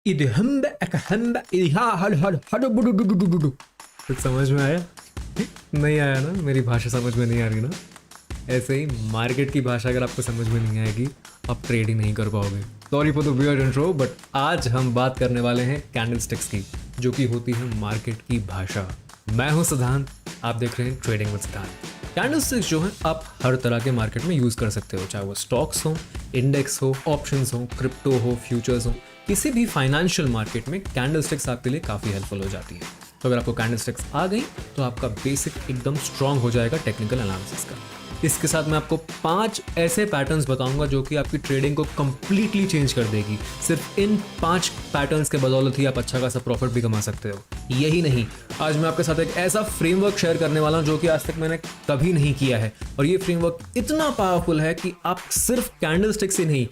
इदहम्ब एकहम्ब इहा हल हल हल बुडु डु डु डु डु डु। कुछ समझ में आया? नहीं आया ना? मेरी भाषा समझ में नहीं आ रही ना? ऐसे ही मार्केट की भाषा अगर आपको समझ में नहीं आएगी, आप ट्रेड ही नहीं कर पाओगे। Sorry for the weird intro, but आज हम बात करने वाले हैं कैंडलस्टिक्स की, जो कि होती है मार्केट की भाषा। मैं हूं सिद्धांत, आप देख रहे हैं ट्रेडिंग विद सिद्धांत। कैंडलस्टिक्स जो है आप हर तरह के मार्केट में यूज कर सकते हो, चाहे वो स्टॉक्स हो, इंडेक्स हो, ऑप्शंस हो, क्रिप्टो हो, फ्यूचर्स हो। किसी भी फाइनेंशियल मार्केट में कैंडलस्टिक्स आपके लिए काफी हेल्पफुल हो जाती है। तो अगर आपको कैंडलस्टिक्स आ गई तो आपका बेसिक एकदम स्ट्रांग हो जाएगा टेक्निकल एनालिसिस का। इसके साथ मैं आपको 5 ऐसे पैटर्न्स बताऊंगा जो कि आपकी ट्रेडिंग को कंप्लीटली चेंज कर देगी। सिर्फ इन 5 पैटर्न्स के बदौलत ही आप अच्छा खासा प्रॉफिट भी कमा सकते हो। यही नहीं, आज मैं आपके साथ एक ऐसा फ्रेमवर्क शेयर करने वाला हूं जो कि आज तक मैंने कभी नहीं किया है, और ये फ्रेमवर्क इतना पावरफुल है कि आप सिर्फ कैंडलस्टिक से नहीं,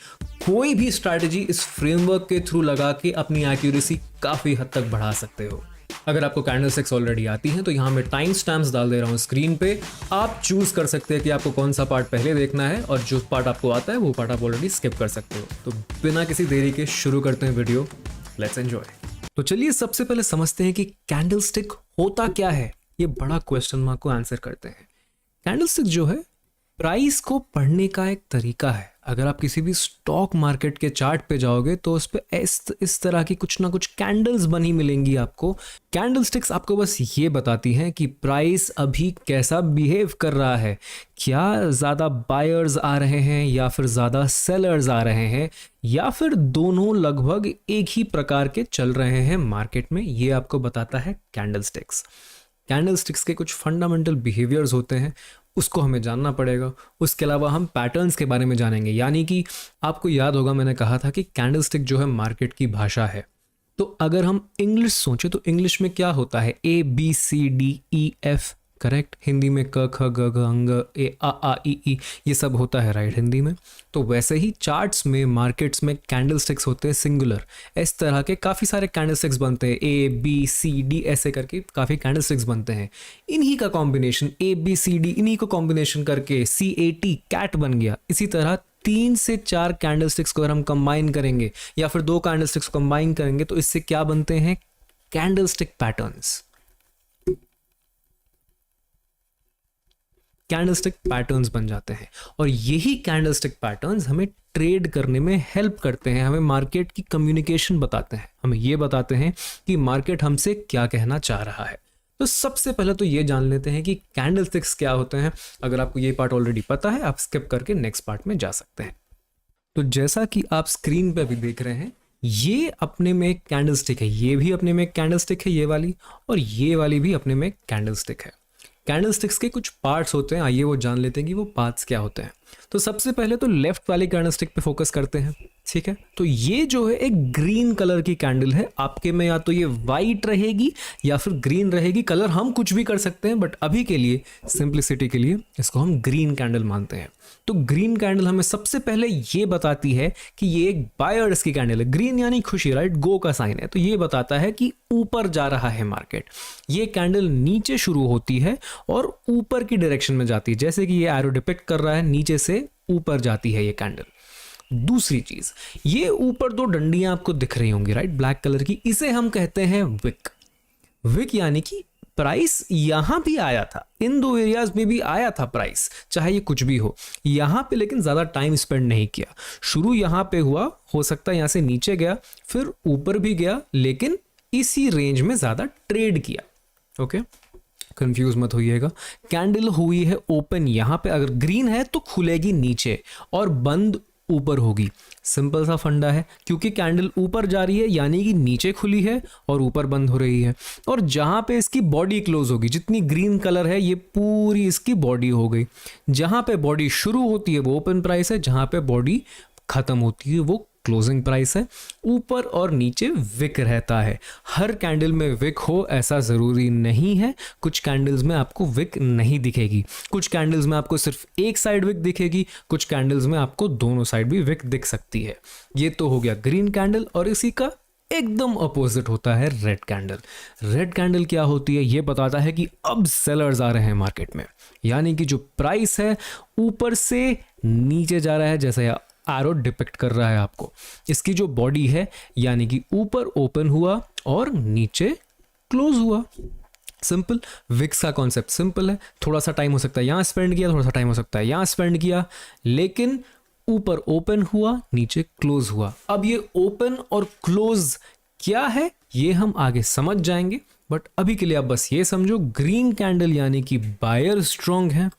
कोई भी स्ट्रैटेजी इस फ्रेमवर्क के थ्रू लगा के अपनी एक्यूरेसी काफी हद तक बढ़ा सकते हो। अगर आपको कैंडलस्टिक्स ऑलरेडी आती हैं तो यहाँ मैं टाइम स्टैम्प्स डाल दे रहा हूँ स्क्रीन पे। आप चूज कर सकते हैं कि आपको कौन सा पार्ट पहले देखना है, और जो पार्ट आपको आता है वो पार्ट आप ऑलरेडी स्किप कर सकते हो। तो बिना किसी देरी के शुरू करते हैं वीडियो। Let's enjoy. तो चलिए सबसे पहले समझते हैं कि कैंडलस्टिक होता क्या है। ये बड़ा क्वेश्चन मार्क को आंसर करते हैं। कैंडलस्टिक जो है प्राइस को पढ़ने का एक तरीका है। अगर आप किसी भी स्टॉक मार्केट के चार्ट पे जाओगे तो उस पे इस तरह की कुछ ना कुछ कैंडल्स बनी मिलेंगी आपको। कैंडलस्टिक्स आपको बस ये बताती हैं कि प्राइस अभी कैसा बिहेव कर रहा है, क्या ज़्यादा बायर्स आ रहे हैं या फिर ज़्यादा सेलर्स आ रहे हैं, या फिर दोनों लगभग एक ही प्रकार के चल रहे हैं मार्केट में। ये आपको बताता है कैंडलस्टिक्स। कैंडलस्टिक्स के कुछ फंडामेंटल बिहेवियर्स होते हैं, उसको हमें जानना पड़ेगा। उसके अलावा हम पैटर्न्स के बारे में जानेंगे, यानी कि आपको याद होगा मैंने कहा था कि कैंडलस्टिक जो है मार्केट की भाषा है। तो अगर हम इंग्लिश सोचें तो इंग्लिश में क्या होता है? A B C D E F, correct. Hindi में क ख ग घ अंग ए आ ई ये सब होता है, राइट, हिंदी में। तो वैसे ही चार्ट्स में, मार्केट्स में कैंडलस्टिक्स होते हैं सिंगुलर। इस तरह के काफ़ी सारे कैंडलस्टिक्स बनते हैं, A B C D ऐसे करके काफ़ी कैंडलस्टिक्स बनते हैं। इन्हीं का combination A B C D, इन्हीं को कॉम्बिनेशन करके CAT कैट बन गया। इसी तरह 3 से 4 कैंडलस्टिक्स को अगर हम कंबाइन करेंगे या फिर 2 कैंडलस्टिक्स को कंबाइन करेंगे तो इससे क्या बनते हैं? Candlestick patterns. कैंडलस्टिक पैटर्न्स बन जाते हैं, और यही कैंडलस्टिक पैटर्न्स हमें ट्रेड करने में हेल्प करते हैं, हमें मार्केट की कम्युनिकेशन बताते हैं, हमें ये बताते हैं कि मार्केट हमसे क्या कहना चाह रहा है। तो सबसे पहले तो ये जान लेते हैं कि कैंडलस्टिक्स क्या होते हैं। अगर आपको ये पार्ट ऑलरेडी पता है, आप स्किप करके नेक्स्ट पार्ट में जा सकते हैं। तो जैसा कि आप स्क्रीन पे अभी देख रहे हैं, ये अपने में एक कैंडलस्टिक है, ये भी अपने में एक कैंडलस्टिक है, ये वाली, और ये वाली भी अपने में एक कैंडलस्टिक है। कैंडलस्टिक्स के कुछ पार्ट्स होते हैं, आइए वो जान लेते हैं कि वो पार्ट्स क्या होते हैं। तो सबसे पहले तो लेफ्ट वाले कैंडलस्टिक पे फोकस करते हैं, ठीक है। तो ये जो है एक ग्रीन कलर की कैंडल है। आपके में या तो ये वाइट रहेगी या फिर ग्रीन रहेगी, कलर हम कुछ भी कर सकते हैं, बट अभी के लिए, सिंप्लिसिटी के लिए, इसको हम ग्रीन कैंडल मानते हैं। तो ग्रीन कैंडल हमें सबसे पहले ये बताती है कि ये एक बायर्स की कैंडल है। ग्रीन यानी खुशी, राइट, गो का साइन है। तो ये बताता है कि ऊपर जा रहा है मार्केट। ये कैंडल नीचे शुरू होती है और ऊपर की डायरेक्शन में जाती है, जैसे कि ये एरो डिपिक्ट कर रहा है, नीचे से ऊपर जाती है ये कैंडल। दूसरी चीज, ये ऊपर 2 डंडियां आपको दिख रही होंगी, राइट, ब्लैक कलर की, इसे हम कहते हैं विक। विक यानी कि प्राइस यहां भी आया था, इन 2 एरियाज में भी आया था प्राइस, चाहे ये कुछ भी हो, यहां पे लेकिन ज्यादा टाइम स्पेंड नहीं किया। शुरू यहां पे हुआ, हो सकता है यहां से नीचे गया, फिर ऊपर भी गया, लेकिन इसी रेंज में ज्यादा ट्रेड किया। ओके, कंफ्यूज मत होइएगा। कैंडल हुई है ओपन यहां पे, अगर ग्रीन है तो खुलेगी नीचे और बंद ऊपर होगी। सिंपल सा फंडा है, क्योंकि कैंडल ऊपर जा रही है यानी कि नीचे खुली है और ऊपर बंद हो रही है। और जहां पे इसकी बॉडी क्लोज होगी, जितनी ग्रीन कलर है ये पूरी इसकी बॉडी हो गई। जहां पे बॉडी शुरू होती है वो ओपन प्राइस है, जहां पे बॉडी खत्म होती है वो क्लोजिंग प्राइस है। ऊपर और नीचे विक रहता है। हर कैंडल में विक हो ऐसा जरूरी नहीं है। कुछ कैंडल्स में आपको विक नहीं दिखेगी, कुछ कैंडल्स में आपको सिर्फ एक साइड विक दिखेगी, कुछ कैंडल्स में आपको दोनों साइड भी विक दिख सकती है। ये तो हो गया ग्रीन कैंडल, और इसी का एकदम अपोजिट होता है रेड कैंडल। रेड कैंडल क्या होती है? ये बताता है कि अब सेलर्स आ रहे हैं मार्केट में, यानी कि जो प्राइस है ऊपर से नीचे जा रहा है, जैसे एरो डिपिक्ट कर रहा है आपको। इसकी जो बॉडी है यानी कि ऊपर ओपन हुआ और नीचे क्लोज हुआ। सिंपल। विक्स का कॉन्सेप्ट सिंपल है, थोड़ा सा टाइम हो सकता है यहाँ स्पेंड किया, थोड़ा सा टाइम हो सकता है यहाँ स्पेंड किया, लेकिन ऊपर ओपन हुआ नीचे क्लोज हुआ। अब ये ओपन और क्लोज क्या है ये हम आगे समझ जाएंगे, बट अभी के लिए आप बस ये समझो, ग्रीन कैंडल यानी कि बायर स्ट्रांग है,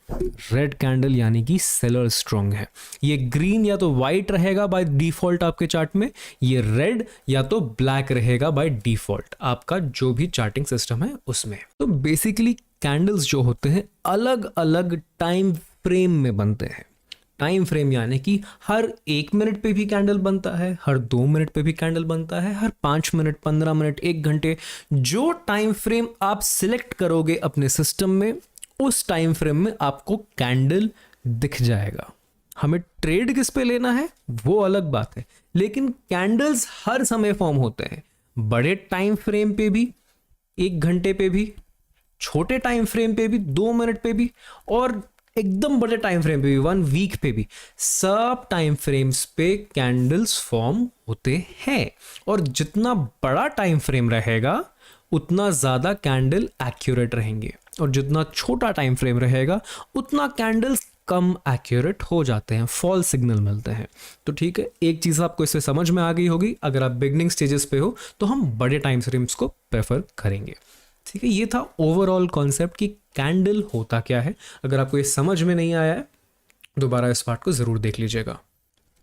रेड कैंडल यानी कि सेलर स्ट्रांग है। ये ग्रीन या तो वाइट रहेगा बाय डिफॉल्ट आपके चार्ट में, ये रेड या तो ब्लैक रहेगा बाय डिफॉल्ट आपका जो भी चार्टिंग सिस्टम है उसमें। तो बेसिकली कैंडल्स जो होते हैं अलग अलग टाइम फ्रेम में बनते हैं। टाइम फ्रेम यानी कि हर 1 मिनट पे भी कैंडल बनता है, हर 2 मिनट पे भी कैंडल बनता है, हर 5 मिनट, 15 मिनट, 1 घंटे, जो टाइम फ्रेम आप सिलेक्ट करोगे अपने सिस्टम में उस टाइम फ्रेम में आपको कैंडल दिख जाएगा। हमें ट्रेड किस पे लेना है वो अलग बात है, लेकिन कैंडल्स हर समय फॉर्म होते हैं, बड़े टाइम फ्रेम पे भी, 1 घंटे पे भी, छोटे टाइम फ्रेम पे भी, 2 मिनट पे भी, और एकदम बड़े टाइम फ्रेम पे भी, 1 वीक पे भी। सब टाइम फ्रेम्स पे कैंडल्स फॉर्म होते हैं, और जितना बड़ा टाइम फ्रेम रहेगा उतना ज़्यादा कैंडल एक्यूरेट रहेंगे, और जितना छोटा टाइम फ्रेम रहेगा उतना कैंडल्स कम एक्यूरेट हो जाते हैं, फॉल सिग्नल मिलते हैं। तो ठीक है, एक चीज़ आपको इससे समझ में आ गई होगी, अगर आप बिगनिंग स्टेजेस पे हो तो हम बड़े टाइम फ्रेम्स को प्रेफर करेंगे। ठीक है, ये था ओवरऑल कॉन्सेप्ट कि कैंडल होता क्या है। अगर आपको ये समझ में नहीं आया है दोबारा इस पार्ट को ज़रूर देख लीजिएगा।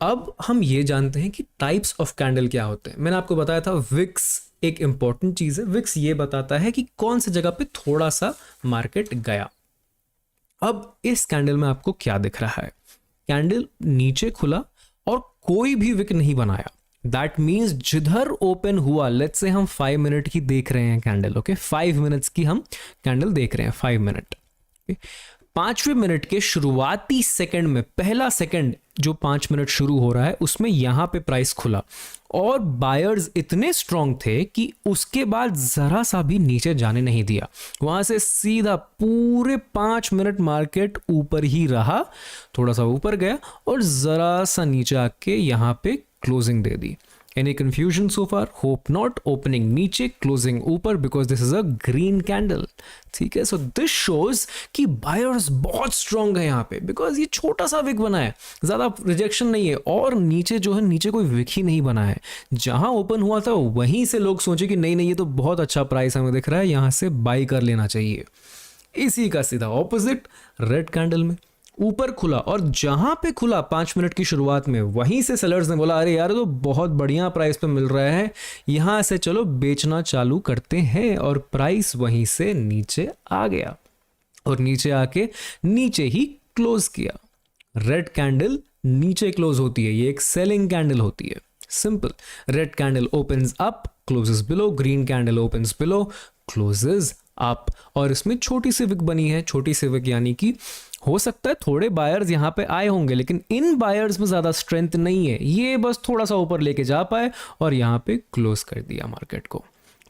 अब हम ये जानते हैं कि टाइप्स ऑफ कैंडल क्या होते हैं। मैंने आपको बताया था विक्स एक इंपॉर्टेंट चीज़ है। विक्स ये बताता है कि कौन सी जगह पे थोड़ा सा मार्केट गया। अब इस कैंडल में आपको क्या दिख रहा है, कैंडल नीचे खुला और कोई भी विक नहीं बनाया। दैट मीन्स जिधर ओपन हुआ, लेट्स से हम 5 मिनट की देख रहे हैं कैंडल, ओके 5 मिनट्स की हम कैंडल देख रहे हैं, 5 मिनट। 5वें मिनट के शुरुआती सेकंड में, पहला सेकंड जो 5 मिनट शुरू हो रहा है उसमें यहां पे प्राइस खुला और बायर्स इतने स्ट्रांग थे कि उसके बाद जरा सा भी नीचे जाने नहीं दिया, वहां से सीधा पूरे 5 मिनट मार्केट ऊपर ही रहा, थोड़ा सा ऊपर गया और जरा सा नीचे आके यहां पे closing they the. Any confusion so far? Hope not. Opening नीचे, closing ऊपर, because this is a green candle. ठीक है, so this shows कि buyers बहुत strong है यहाँ पे, because ये छोटा सा wick बना है, ज़्यादा rejection नहीं है, और नीचे जो है नीचे कोई wick ही नहीं बना है। जहाँ open हुआ था वहीं से लोग सोचे कि नहीं नहीं ये तो बहुत अच्छा प्राइस हमें दिख रहा है, यहाँ से buy कर लेना चाहिए। इसी का सीधा ऑपोजिट रेड कैंडल में ऊपर खुला, और जहां पे खुला 5 मिनट की शुरुआत में वहीं से सेलर्स ने बोला अरे यार तो बहुत बढ़िया प्राइस पे मिल रहा है, यहां से चलो बेचना चालू करते हैं, और प्राइस वहीं से नीचे आ गया और नीचे आके नीचे ही क्लोज किया। रेड कैंडल नीचे क्लोज होती है, ये एक सेलिंग कैंडल होती है। Simple, red candle opens up closes below, green candle opens below closes up, और इसमें छोटी सी विक बनी है। छोटी सी विक यानी कि हो सकता है थोड़े बायर्स यहाँ पे आए होंगे, लेकिन इन बायर्स में ज़्यादा स्ट्रेंथ नहीं है, ये बस थोड़ा सा ऊपर लेके जा पाए और यहाँ पे क्लोज कर दिया मार्केट को।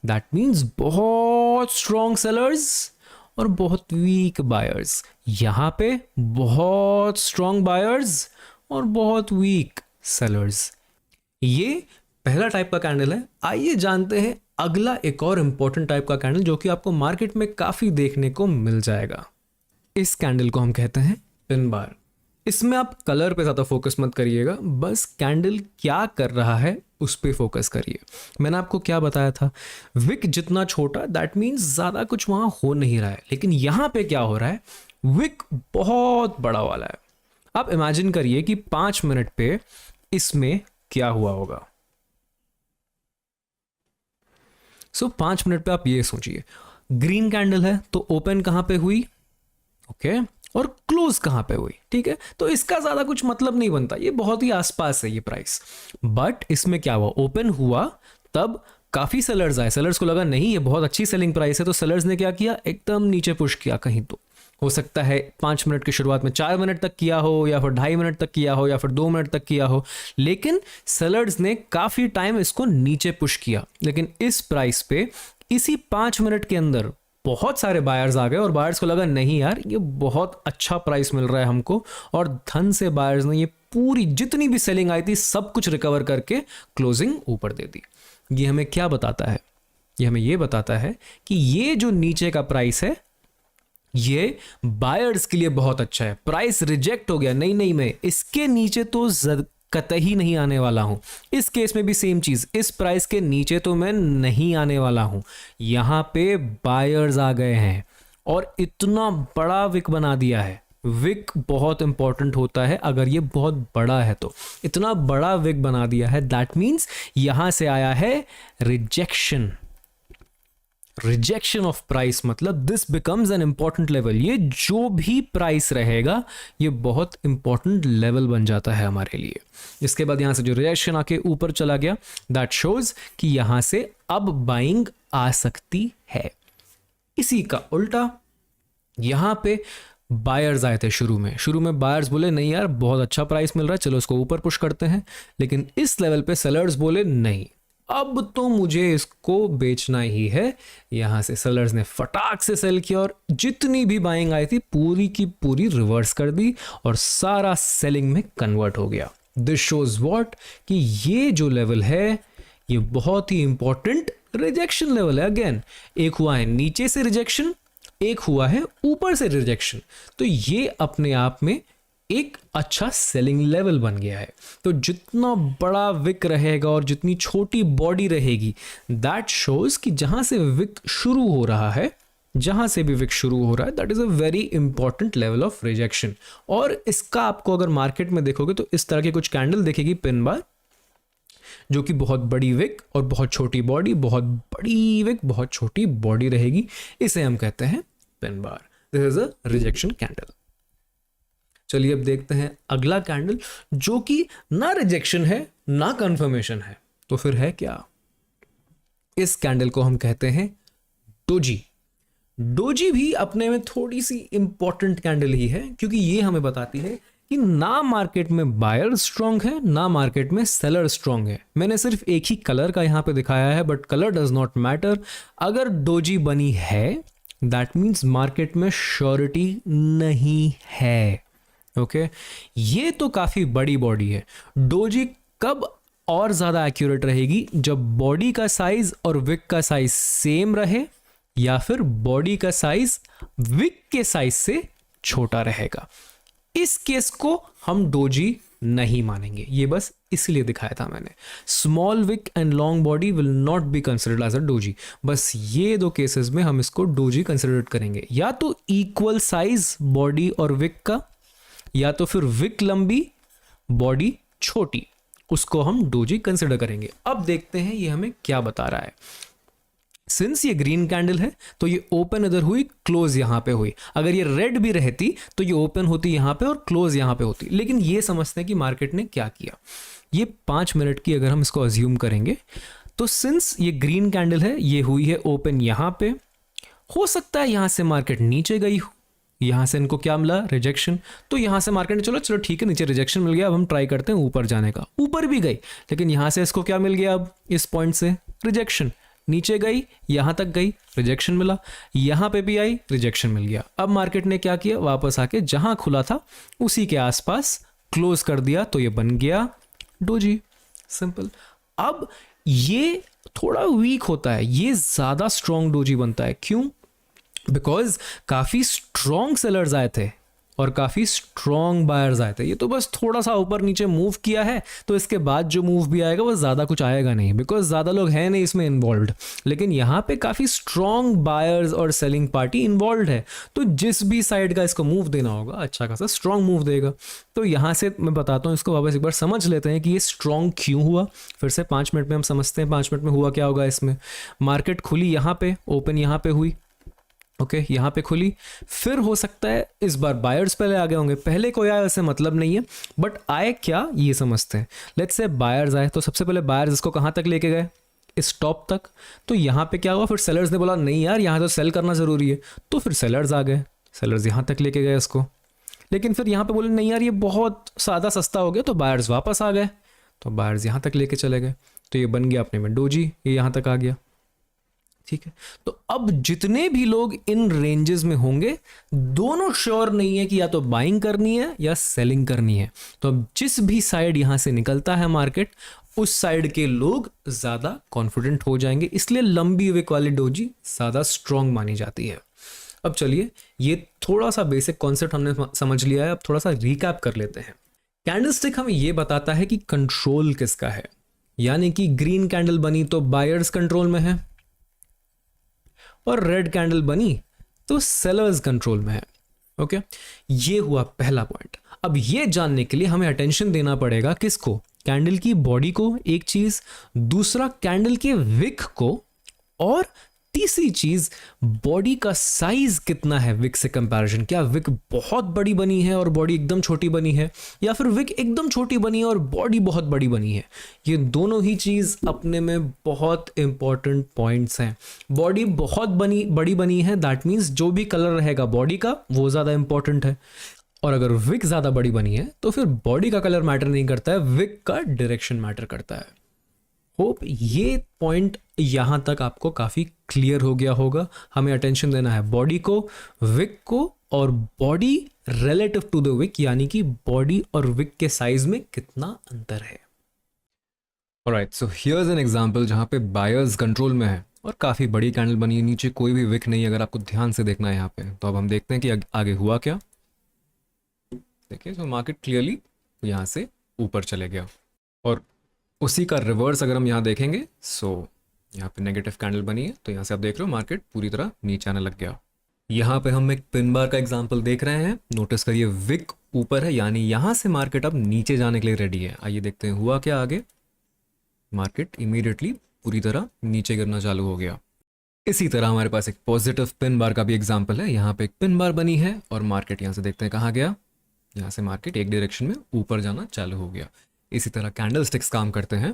दैट मीन्स बहुत स्ट्रॉन्ग सेलर्स और बहुत वीक बायर्स, यहाँ पे बहुत स्ट्रॉन्ग बायर्स और बहुत वीक सेलर्स। ये पहला टाइप का कैंडल है। आइए जानते हैं अगला एक और इंपॉर्टेंट टाइप का कैंडल जो कि आपको मार्केट में काफ़ी देखने को मिल जाएगा। इस कैंडल को हम कहते हैं पिन बार। इसमें आप कलर पे ज़्यादा फोकस मत करिएगा, बस कैंडल क्या कर रहा है उस पर फोकस करिए। मैंने आपको क्या बताया था, विक जितना छोटा दैट मीन्स ज़्यादा कुछ वहाँ हो नहीं रहा है, लेकिन यहाँ पे क्या हो रहा है, विक बहुत बड़ा वाला है। आप इमेजिन करिए कि 5 मिनट पे इसमें क्या हुआ होगा। सो 5 मिनट पे आप ये सोचिए, ग्रीन कैंडल है तो ओपन कहाँ पे हुई, ओके, और क्लोज कहां पे हुई, ठीक है, तो इसका ज्यादा कुछ मतलब नहीं बनता, ये बहुत ही आसपास है ये प्राइस। बट इसमें क्या हुआ, ओपन हुआ तब काफी सेलर्स आए, सेलर्स को लगा नहीं ये बहुत अच्छी सेलिंग प्राइस है, तो सेलर्स ने क्या किया, एकदम नीचे पुश किया। कहीं तो हो सकता है 5 मिनट की शुरुआत में 4 मिनट तक किया हो, या फिर 2.5 मिनट तक किया हो, या फिर 2 मिनट तक किया हो, लेकिन सेलर्स ने काफी टाइम इसको नीचे पुश किया। लेकिन इस प्राइस पे इसी 5 मिनट के अंदर बहुत सारे बायर्स आ गए, और बायर्स को लगा नहीं यार ये बहुत अच्छा प्राइस मिल रहा है हमको, और धन से बायर्स ने ये पूरी जितनी भी सेलिंग आई थी सब कुछ रिकवर करके क्लोजिंग ऊपर दे दी। ये हमें क्या बताता है? ये हमें ये बताता है कि ये जो नीचे का प्राइस है ये बायर्स के लिए बहुत अच्छा है। प्राइस रिजेक्ट हो गया, नहीं मैं इसके नीचे तो कतई नहीं आने वाला हूं। इस केस में भी सेम चीज, इस प्राइस के नीचे तो मैं नहीं आने वाला हूं। यहां पे बायर्स आ गए हैं और इतना बड़ा विक बना दिया है। विक बहुत इंपॉर्टेंट होता है अगर ये बहुत बड़ा है तो। इतना बड़ा विक बना दिया है, दैट मीन्स यहां से आया है रिजेक्शन। रिजेक्शन ऑफ प्राइस मतलब this becomes an important level. ये जो भी प्राइस रहेगा ये बहुत इंपॉर्टेंट लेवल बन जाता है हमारे लिए। इसके बाद यहां से जो रिजेक्शन आके ऊपर चला गया, दैट शोज कि यहां से अब बाइंग आ सकती है। इसी का उल्टा यहां पे बायर्स आए थे शुरू में बायर्स बोले नहीं यार बहुत अच्छा प्राइस मिल रहा है, चलो इसको ऊपर पुश करते हैं। लेकिन इस लेवल पे सेलर्स बोले नहीं, अब तो मुझे इसको बेचना ही है। यहां से सेलर्स ने फटाक से सेल किया और जितनी भी बाइंग आई थी पूरी की पूरी रिवर्स कर दी और सारा सेलिंग में कन्वर्ट हो गया। दिस शोज व्हाट कि ये जो लेवल है ये बहुत ही इंपॉर्टेंट रिजेक्शन लेवल है। अगेन एक हुआ है नीचे से रिजेक्शन, एक हुआ है ऊपर से रिजेक्शन, तो ये अपने आप में एक अच्छा सेलिंग लेवल बन गया है। तो जितना बड़ा विक रहेगा और जितनी छोटी बॉडी रहेगी, दैट शोज कि जहां से विक शुरू हो रहा है, जहां से भी विक शुरू हो रहा है, that is a very important level of rejection. और इसका आपको अगर मार्केट में देखोगे तो इस तरह की कुछ कैंडल देखेगी पिन बार, जो कि बहुत बड़ी विक और बहुत छोटी बॉडी, बहुत बड़ी विक बहुत छोटी बॉडी रहेगी, इसे हम कहते हैं pin bar. This is a rejection candle. चलिए अब देखते हैं अगला कैंडल जो कि ना रिजेक्शन है ना कंफर्मेशन है, तो फिर है क्या? इस कैंडल को हम कहते हैं डोजी। डोजी भी अपने में थोड़ी सी इंपॉर्टेंट कैंडल ही है, क्योंकि ये हमें बताती है कि ना मार्केट में बायर स्ट्रांग है ना मार्केट में सेलर स्ट्रांग है। मैंने सिर्फ एक ही कलर का यहां पे दिखाया है, but colour does not matter. अगर डोजी बनी है दैट मीन्स मार्केट में श्योरिटी नहीं है। ओके ये तो काफी बड़ी बॉडी है। डोजी कब और ज्यादा एक्यूरेट रहेगी? जब बॉडी का साइज और विक का साइज सेम रहे, या फिर बॉडी का साइज विक के साइज से छोटा रहेगा। इस केस को हम डोजी नहीं मानेंगे, ये बस इसलिए दिखाया था मैंने। Small wick and long body will not be considered as a doji. बस ये दो केसेस में हम इसको डोजी कंसिडर करेंगे, या तो इक्वल साइज बॉडी और विक का, या तो फिर विक लंबी बॉडी छोटी, उसको हम डोजी कंसिडर करेंगे। अब देखते हैं ये हमें क्या बता रहा है। सिंस ये ग्रीन कैंडल है तो ये ओपन इधर हुई, क्लोज यहां पे हुई। अगर ये रेड भी रहती तो ये ओपन होती यहां पे और क्लोज यहां पे होती। लेकिन ये समझते हैं कि मार्केट ने क्या किया। ये 5 मिनट की अगर हम इसको अज्यूम करेंगे तो सिंस ये ग्रीन कैंडल है, ये हुई है ओपन यहां पे, हो सकता है यहां से मार्केट नीचे गई हो, यहां से इनको क्या मिला? रिजेक्शन। तो यहां से मार्केट ने चलो ठीक है नीचे रिजेक्शन मिल गया, अब हम ट्राई करते हैं ऊपर जाने का। ऊपर भी गई, लेकिन यहां से इसको क्या मिल गया? अब इस पॉइंट से रिजेक्शन। नीचे गई, यहां तक गई, रिजेक्शन मिला, यहां पे भी आई, रिजेक्शन मिल गया। अब मार्केट ने क्या किया? वापस आके जहां खुला था उसी के आसपास क्लोज कर दिया, तो ये बन गया डोजी। सिंपल। अब ये थोड़ा वीक होता है, ये ज्यादा स्ट्रॉन्ग डोजी बनता है। क्यों? बिकॉज काफी स्ट्रॉन्ग सेलर्स आए थे और काफी स्ट्रॉन्ग बायर्स आए थे। ये तो बस थोड़ा सा ऊपर नीचे मूव किया है, तो इसके बाद जो मूव भी आएगा वो ज्यादा कुछ आएगा नहीं, बिकॉज ज्यादा लोग हैं नहीं इसमें इन्वॉल्व। लेकिन यहाँ पे काफी स्ट्रॉन्ग बायर्स और सेलिंग पार्टी इन्वॉल्व है, तो जिस भी साइड का इसको मूव देना होगा अच्छा खासा स्ट्रॉन्ग मूव देगा। तो यहाँ से मैं बताता हूँ इसको वापस एक बार समझ लेते हैं कि ये स्ट्रॉन्ग क्यों हुआ। फिर से 5 मिनट में हम समझते हैं 5 मिनट में हुआ क्या होगा इसमें। मार्केट खुली यहाँ पे, ओपन यहाँ पे हुई, ओके यहाँ पे खुली, फिर हो सकता है इस बार बायर्स पहले आ गए होंगे। पहले कोई आया ऐसे मतलब नहीं है, बट आए क्या ये समझते हैं। लेट्स से बायर्स आए, तो सबसे पहले बायर्स इसको कहाँ तक लेके गए? इस टॉप तक। तो यहाँ पे क्या हुआ? फिर सेलर्स ने बोला नहीं यार यहाँ तो सेल करना जरूरी है, तो फिर सेलर्स आ गए, सेलर्स यहाँ तक लेके गए इसको। लेकिन फिर यहाँ पे बोले नहीं यार ये बहुत सादा सस्ता हो गया, तो बायर्स वापस आ गए, तो बायर्स यहाँ तक लेके चले गए, तो ये बन गया अपने में डोजी, ये यहाँ तक आ गया। ठीक है, तो अब जितने भी लोग इन रेंजेस में होंगे दोनों श्योर नहीं है कि या तो बाइंग करनी है या सेलिंग करनी है। तो अब जिस भी साइड यहां से निकलता है मार्केट, उस साइड के लोग ज्यादा कॉन्फिडेंट हो जाएंगे, इसलिए लंबी विक वाली डोजी ज्यादा स्ट्रांग मानी जाती है। अब चलिए, ये थोड़ा सा बेसिक कॉन्सेप्ट हमने समझ लिया है, अब थोड़ा सा रिकैप कर लेते हैं। कैंडलस्टिक हमें ये बताता है कि कंट्रोल किसका है, यानी कि ग्रीन कैंडल बनी तो बायर्स कंट्रोल में है, और रेड कैंडल बनी तो सेलर्स कंट्रोल में है। ओके, ये हुआ पहला पॉइंट। अब ये जानने के लिए हमें अटेंशन देना पड़ेगा किसको, कैंडल की बॉडी को, एक चीज, दूसरा कैंडल के विक को, और तीसरी चीज बॉडी का साइज कितना है विक से कंपैरिजन। क्या विक बहुत बड़ी बनी है और बॉडी एकदम छोटी बनी है, या फिर विक एकदम छोटी बनी है और बॉडी बहुत बड़ी बनी है। ये दोनों ही चीज अपने में बहुत इंपॉर्टेंट पॉइंट्स हैं। बॉडी बहुत बड़ी बनी है, दैट मीन्स जो भी कलर रहेगा बॉडी का वो ज्यादा इंपॉर्टेंट है, और अगर विक ज्यादा बड़ी बनी है तो फिर बॉडी का कलर मैटर नहीं करता है, विक का डायरेक्शन मैटर करता है। होप ये पॉइंट यहां तक आपको काफी क्लियर हो गया होगा। हमें अटेंशन देना है बॉडी को, विक को, और body relative to the wick, यानी कि बॉडी और विक के साइज में कितना अंतर है। Alright, so here's an example जहां पे बायर्स कंट्रोल में है और काफी बड़ी कैंडल बनी है, नीचे कोई भी विक नहीं है। अगर आपको ध्यान से देखना है यहाँ पे, तो अब हम देखते हैं कि आगे हुआ क्या। देखिए, तो मार्केट क्लियरली यहाँ से ऊपर चले गया, और उसी का रिवर्स अगर हम यहाँ देखेंगे, सो यहाँ पे नेगेटिव कैंडल बनी है, तो यहाँ से आप देख रहे हो मार्केट पूरी तरह नीचे आने लग गया। यहाँ पे हम एक पिन बार का एग्जांपल देख रहे हैं। नोटिस करिए विक ऊपर है, यानी यहाँ से मार्केट अब नीचे जाने के लिए रेडी है। आइए देखते हैं हुआ क्या आगे। मार्केट इमीडिएटली पूरी तरह नीचे गिरना चालू हो गया। इसी तरह हमारे पास एक पॉजिटिव पिन बार का भी एग्जाम्पल है। यहाँ पे एक पिन बार बनी है और मार्केट यहाँ से देखते हैं कहाँ गया। यहाँ से मार्केट एक डायरेक्शन में ऊपर जाना चालू हो गया। इसी तरह कैंडल स्टिक्स काम करते हैं।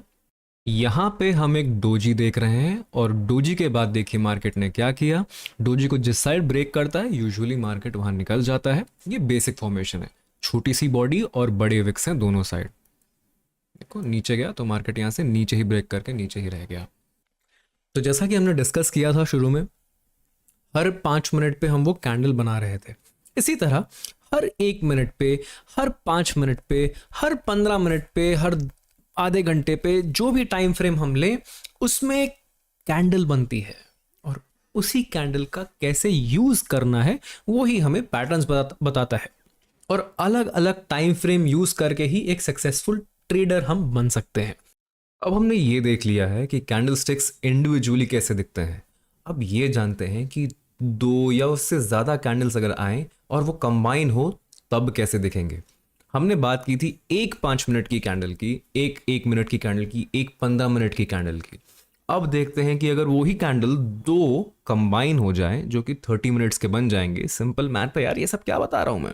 यहाँ पे हम एक डोजी देख रहे हैं, और डोजी के बाद देखिए मार्केट ने क्या किया। डोजी को जिस साइड ब्रेक करता है यूजुअली मार्केट वहां निकल जाता है। ये बेसिक फॉर्मेशन है, छोटी सी बॉडी और बड़े विक्स हैं दोनों साइड। देखो नीचे गया तो मार्केट यहाँ से नीचे ही ब्रेक करके नीचे ही रह गया। तो जैसा कि हमने डिस्कस किया था शुरू में, हर 5 मिनट पे हम वो कैंडल बना रहे थे। इसी तरह हर 1 मिनट पे, हर 5 मिनट पे, हर 15 मिनट पे, हर आधे घंटे पे, जो भी टाइम फ्रेम हम लें उसमें एक कैंडल बनती है, और उसी कैंडल का कैसे यूज करना है वो ही हमें पैटर्न्स बताता है। और अलग अलग टाइम फ्रेम यूज करके ही एक सक्सेसफुल ट्रेडर हम बन सकते हैं। अब हमने ये देख लिया है कि कैंडल स्टिक्स इंडिविजुअली कैसे दिखते हैं। अब ये जानते हैं कि 2 या उससे ज़्यादा कैंडल्स अगर आए और वो कंबाइन हो तब कैसे दिखेंगे। हमने बात की थी एक 5 मिनट की कैंडल की, एक 1 मिनट की कैंडल की, एक 15 मिनट की कैंडल की। अब देखते हैं कि अगर वही कैंडल 2 कंबाइन हो जाए जो कि 30 मिनट्स के बन जाएंगे। सिंपल मैथ है यार, ये सब क्या बता रहा हूं मैं,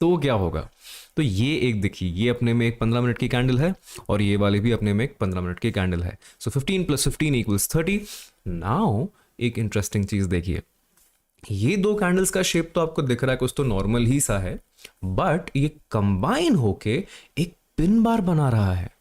तो क्या होगा। तो ये एक देखिए, ये अपने में एक 15 मिनट की कैंडल है, और ये वाली भी अपने में एक 15 मिनट की कैंडल है। सो 15 + 15 = 30। नाउ एक इंटरेस्टिंग चीज देखिए, ये 2 कैंडल्स का शेप तो आपको दिख रहा है कुछ तो नॉर्मल ही सा है, बट ये कंबाइन होके एक पिन बार बना रहा है।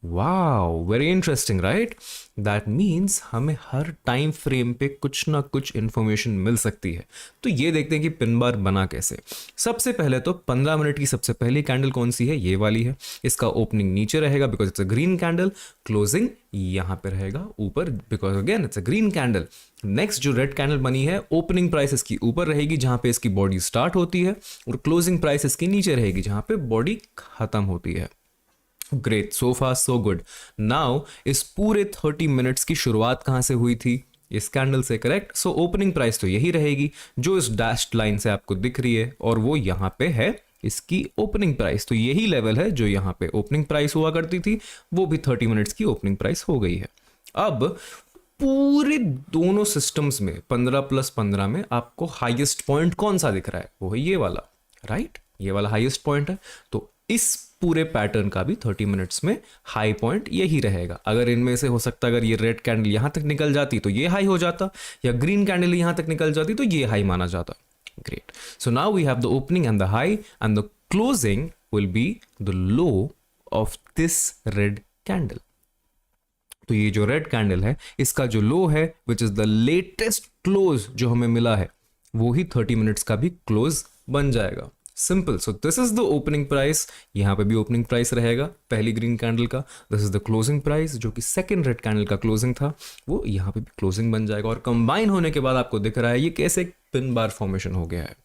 Wow, very interesting right. That means हमें हर टाइम फ्रेम पे कुछ ना कुछ इंफॉर्मेशन मिल सकती है। तो ये देखते हैं कि पिन बार बना कैसे। सबसे पहले तो 15 मिनट की सबसे पहली कैंडल कौन सी है, ये वाली है। इसका ओपनिंग नीचे रहेगा because it's a green candle, closing यहां पे रहेगा ऊपर because again it's a green candle. Next जो रेड कैंडल बनी है, ओपनिंग प्राइस इसकी ऊपर रहेगी जहां पे इसकी बॉडी स्टार्ट होती है, और क्लोजिंग प्राइस इसकी नीचे रहेगी जहां पे बॉडी खत्म होती है। ग्रेट, सो फार सो गुड। नाउ इस पूरे 30 मिनट्स की शुरुआत कहां से हुई थी, इस कैंडल से, करेक्ट। सो ओपनिंग प्राइस तो यही रहेगी जो इस डैश्ड लाइन से आपको दिख रही है, और वो यहां पे है इसकी ओपनिंग प्राइस। तो यही लेवल है जो यहां पे ओपनिंग प्राइस हुआ करती थी, वो भी 30 मिनट्स की ओपनिंग प्राइस हो गई है। अब पूरे दोनों सिस्टम्स में 15 + 15 में आपको हाईएस्ट पॉइंट कौन सा दिख रहा है, वो है ये वाला, राइट। ये वाला हाईएस्ट पॉइंट है। तो इस पूरे पैटर्न का भी 30 मिनट्स में हाई पॉइंट यही रहेगा। अगर इनमें से हो सकता है अगर ये रेड कैंडल यहां तक निकल जाती तो ये हाई हो जाता, या ग्रीन कैंडल यहां तक निकल जाती तो ये हाई माना जाता। Great, so now we have the opening and the high, and the closing will be the low of this red candle. तो ये जो रेड कैंडल है इसका जो लो है which is the latest close जो हमें मिला है वो ही 30 मिनट्स का भी क्लोज बन जाएगा. Simple. So this is the opening price. यहाँ पे भी ओपनिंग प्राइस रहेगा पहली ग्रीन कैंडल का. This is the closing price जो कि सेकंड रेड कैंडल का क्लोजिंग था, वो यहाँ पे भी क्लोजिंग बन जाएगा. और कंबाइन होने के बाद आपको दिख रहा है ये कैसे पिन बार फॉर्मेशन हो गया है.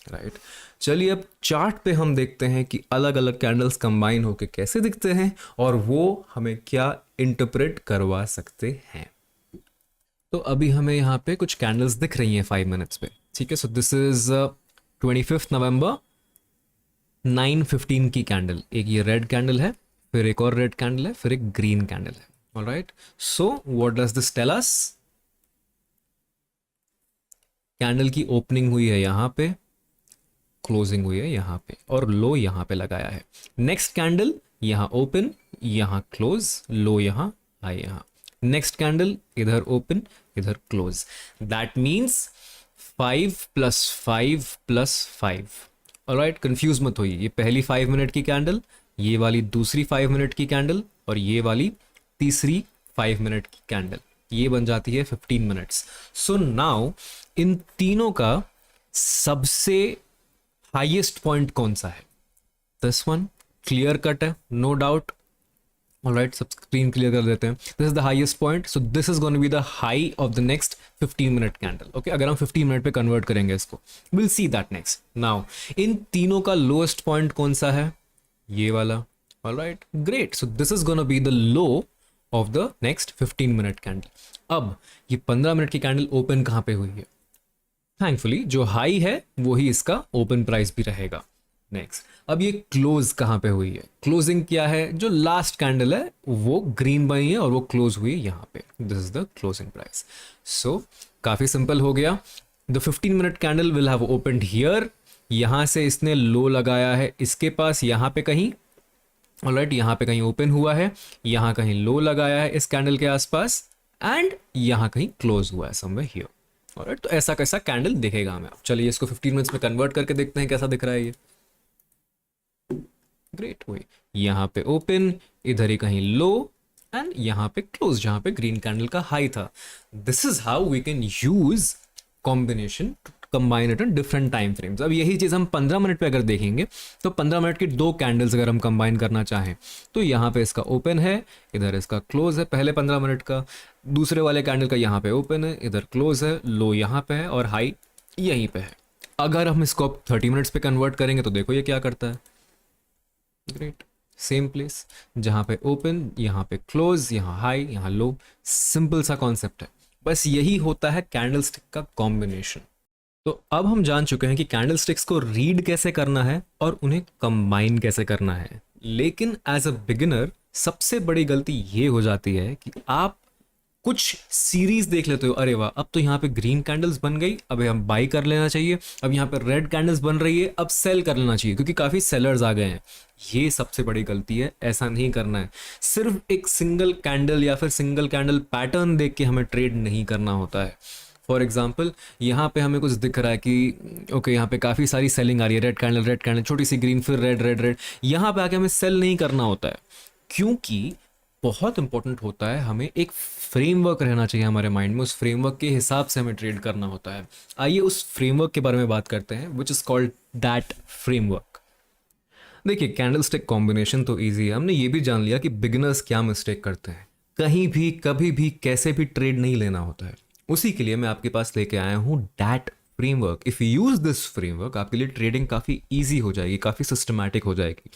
राइट. चलिए अब चार्ट पे हम देखते हैं कि अलग अलग कैंडल्स कंबाइन होके कैसे दिखते हैं और वो हमें क्या इंटरप्रेट करवा सकते हैं. तो अभी हमें यहाँ पे कुछ कैंडल्स दिख रही हैं 5 मिनट्स पे. ठीक है. सो दिस इज 25 नवंबर 9:15 की कैंडल. एक ये रेड कैंडल है, फिर एक और रेड कैंडल है, फिर एक ग्रीन कैंडल है. Alright. So what does this tell us? Candle की ओपनिंग हुई है यहाँ पे, क्लोजिंग हुई है यहाँ पे और लो यहाँ पे लगाया है. नेक्स्ट कैंडल यहाँ ओपन, यहाँ क्लोज, लो यहाँ, हाई यहाँ. नेक्स्ट कैंडल इधर ओपन, इधर close. That means 5 + 5 + 5. Alright. Confuse मत होइए. ये पहली 5 मिनट की कैंडल, ये वाली दूसरी 5 मिनट की कैंडल और ये वाली तीसरी 5 मिनट की कैंडल, ये बन जाती है 15 मिनट्स. सो नाउ इन तीनों का सबसे हाईएस्ट पॉइंट कौन सा है? This one. क्लियर कट है, नो डाउट. ऑलराइट. सब स्क्रीन क्लियर कर देते हैं. This is the highest point. So this is going to be the high of the next 15 minute candle. Okay. अगर हम 15 मिनट पे कन्वर्ट करेंगे इसको, will see that next. Now इन तीनों का लोएस्ट पॉइंट कौन सा है? ये वाला. Alright. Great. So this is going to be the low of the next 15 minute candle. अब ये 15 मिनट की कैंडल ओपन कहाँ पे हुई है? थैंकफुली जो हाई है वो ही इसका ओपन प्राइस भी रहेगा. नेक्स्ट. अब ये क्लोज कहाँ पे हुई है? क्लोजिंग क्या है? जो लास्ट कैंडल है वो ग्रीन बनी है और वो क्लोज हुई है यहाँ पे. This is the closing price. So काफी सिंपल हो गया. The 15 minute candle will have opened here. यहाँ से इसने लो लगाया है इसके पास, यहाँ पे कहीं. ऑलराइट. यहाँ पे कहीं ओपन हुआ है, यहाँ कहीं लो लगाया है इस कैंडल के आसपास एंड यहाँ कहीं क्लोज हुआ है समवेयर हियर. ऑलराइट. तो ऐसा कैसा कैंडल दिखेगा हमें. चलिए इसको 15 मिनट्स में कन्वर्ट करके देखते हैं कैसा दिख रहा है ये. ग्रेट. हुई यहाँ पे ओपन, इधर ही कहीं लो एंड यहाँ पे क्लोज जहाँ पे ग्रीन कैंडल का हाई था. This is how we can use combination to combine it in different time frames. अब यही चीज़ हम 15 मिनट पे अगर देखेंगे तो 15 मिनट की दो कैंडल्स अगर हम कंबाइन करना चाहें तो यहाँ पे इसका ओपन है, इधर इसका क्लोज है पहले 15 मिनट का. दूसरे वाले कैंडल का यहाँ पे ओपन है, इधर क्लोज है, लो यहाँ पे है और हाई यहीं पे है. अगर हम इसको 30 मिनट्स पे कन्वर्ट करेंगे तो देखो ये क्या करता है. ग्रेट. सेम प्लेस जहाँ पे ओपन, यहाँ पे क्लोज, यहाँ हाई, यहाँ लो. सिंपल सा कॉन्सेप्ट है. बस यही होता है कैंडलस्टिक का कॉम्बिनेशन. तो अब हम जान चुके हैं कि कैंडलस्टिक्स को रीड कैसे करना है और उन्हें कंबाइन कैसे करना है. लेकिन एज अ बिगिनर सबसे बड़ी गलती ये हो जाती है कि आप कुछ सीरीज देख लेते हो, अरे वाह अब तो यहाँ पे ग्रीन कैंडल्स बन गई, अब हम बाई कर लेना चाहिए. अब यहाँ पे रेड कैंडल्स बन रही है, अब सेल कर लेना चाहिए क्योंकि काफी सेलर्स आ गए हैं. ये सबसे बड़ी गलती है. ऐसा नहीं करना है. सिर्फ एक सिंगल कैंडल या फिर सिंगल कैंडल पैटर्न देख के हमें ट्रेड नहीं करना होता है. फॉर एग्जाम्पल यहाँ पे हमें कुछ दिख रहा है कि ओके यहाँ पे काफ़ी सारी सेलिंग आ रही है, रेड कैंडल, छोटी सी ग्रीन, फिर रेड. यहाँ पे आके हमें सेल नहीं करना होता है क्योंकि बहुत इंपॉर्टेंट होता है, हमें एक फ्रेमवर्क रहना चाहिए हमारे माइंड में. उस फ्रेमवर्क के हिसाब से हमें ट्रेड करना होता है. आइए उस फ्रेमवर्क के बारे में बात करते हैं which is called that framework. देखिए कैंडलस्टिक कॉम्बिनेशन तो ईजी है. हमने ये भी जान लिया कि बिगिनर्स क्या मिस्टेक करते हैं. कहीं भी कभी भी कैसे भी ट्रेड नहीं लेना होता है. उसी के लिए मैं आपके पास लेके आया हूँ that framework. If you use this framework आपके लिए ट्रेडिंग काफ़ी ईजी हो जाएगी, काफ़ी सिस्टमैटिक हो जाएगी.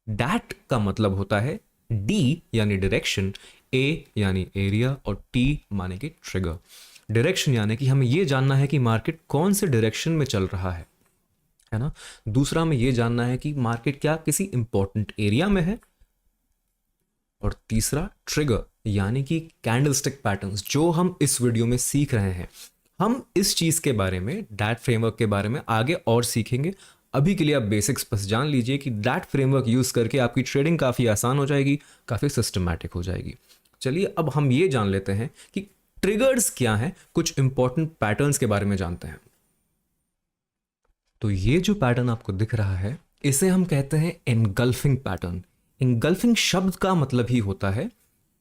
डैट का मतलब होता है डी यानी डायरेक्शन, ए यानी एरिया और टी माने कि ट्रिगर. डायरेक्शन यानी कि हमें ये जानना है कि मार्केट कौन से डायरेक्शन में चल रहा है ना. दूसरा हमें ये जानना है कि मार्केट क्या किसी इंपॉर्टेंट एरिया में है. और तीसरा ट्रिगर यानी कि कैंडलस्टिक पैटर्न्स जो हम इस वीडियो में सीख रहे हैं. हम इस चीज़ के बारे में, डैट फ्रेमवर्क के बारे में आगे और सीखेंगे. अभी के लिए आप बेसिक्स बस जान लीजिए कि डैट फ्रेमवर्क यूज़ करके आपकी ट्रेडिंग काफ़ी आसान हो जाएगी, काफ़ी सिस्टमैटिक हो जाएगी. चलिए अब हम ये जान लेते हैं कि ट्रिगर्स क्या हैं, कुछ इंपॉर्टेंट पैटर्न्स के बारे में जानते हैं. तो ये जो पैटर्न आपको दिख रहा है इसे हम कहते हैं एनगल्फिंग पैटर्न. एनगल्फिंग शब्द का मतलब ही होता है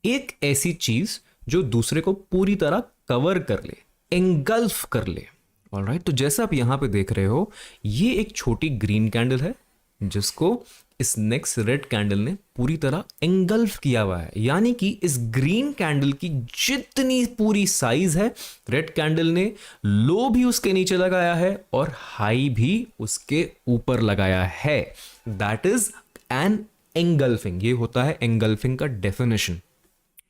एक ऐसी चीज जो दूसरे को पूरी तरह कवर कर ले, एंगल्फ कर ले। ऑलराइट, तो जैसा आप यहां पे देख रहे हो, ये एक छोटी ग्रीन कैंडल है जिसको इस नेक्स्ट रेड कैंडल ने पूरी तरह एंगल्फ किया हुआ है, यानी कि इस ग्रीन कैंडल की जितनी पूरी साइज है, रेड कैंडल ने लो भी उसके नीचे लगाया है और हाई भी उसके ऊपर लगाया है। That is an engulfing. ये होता है एंगल्फिंग का डेफिनेशन।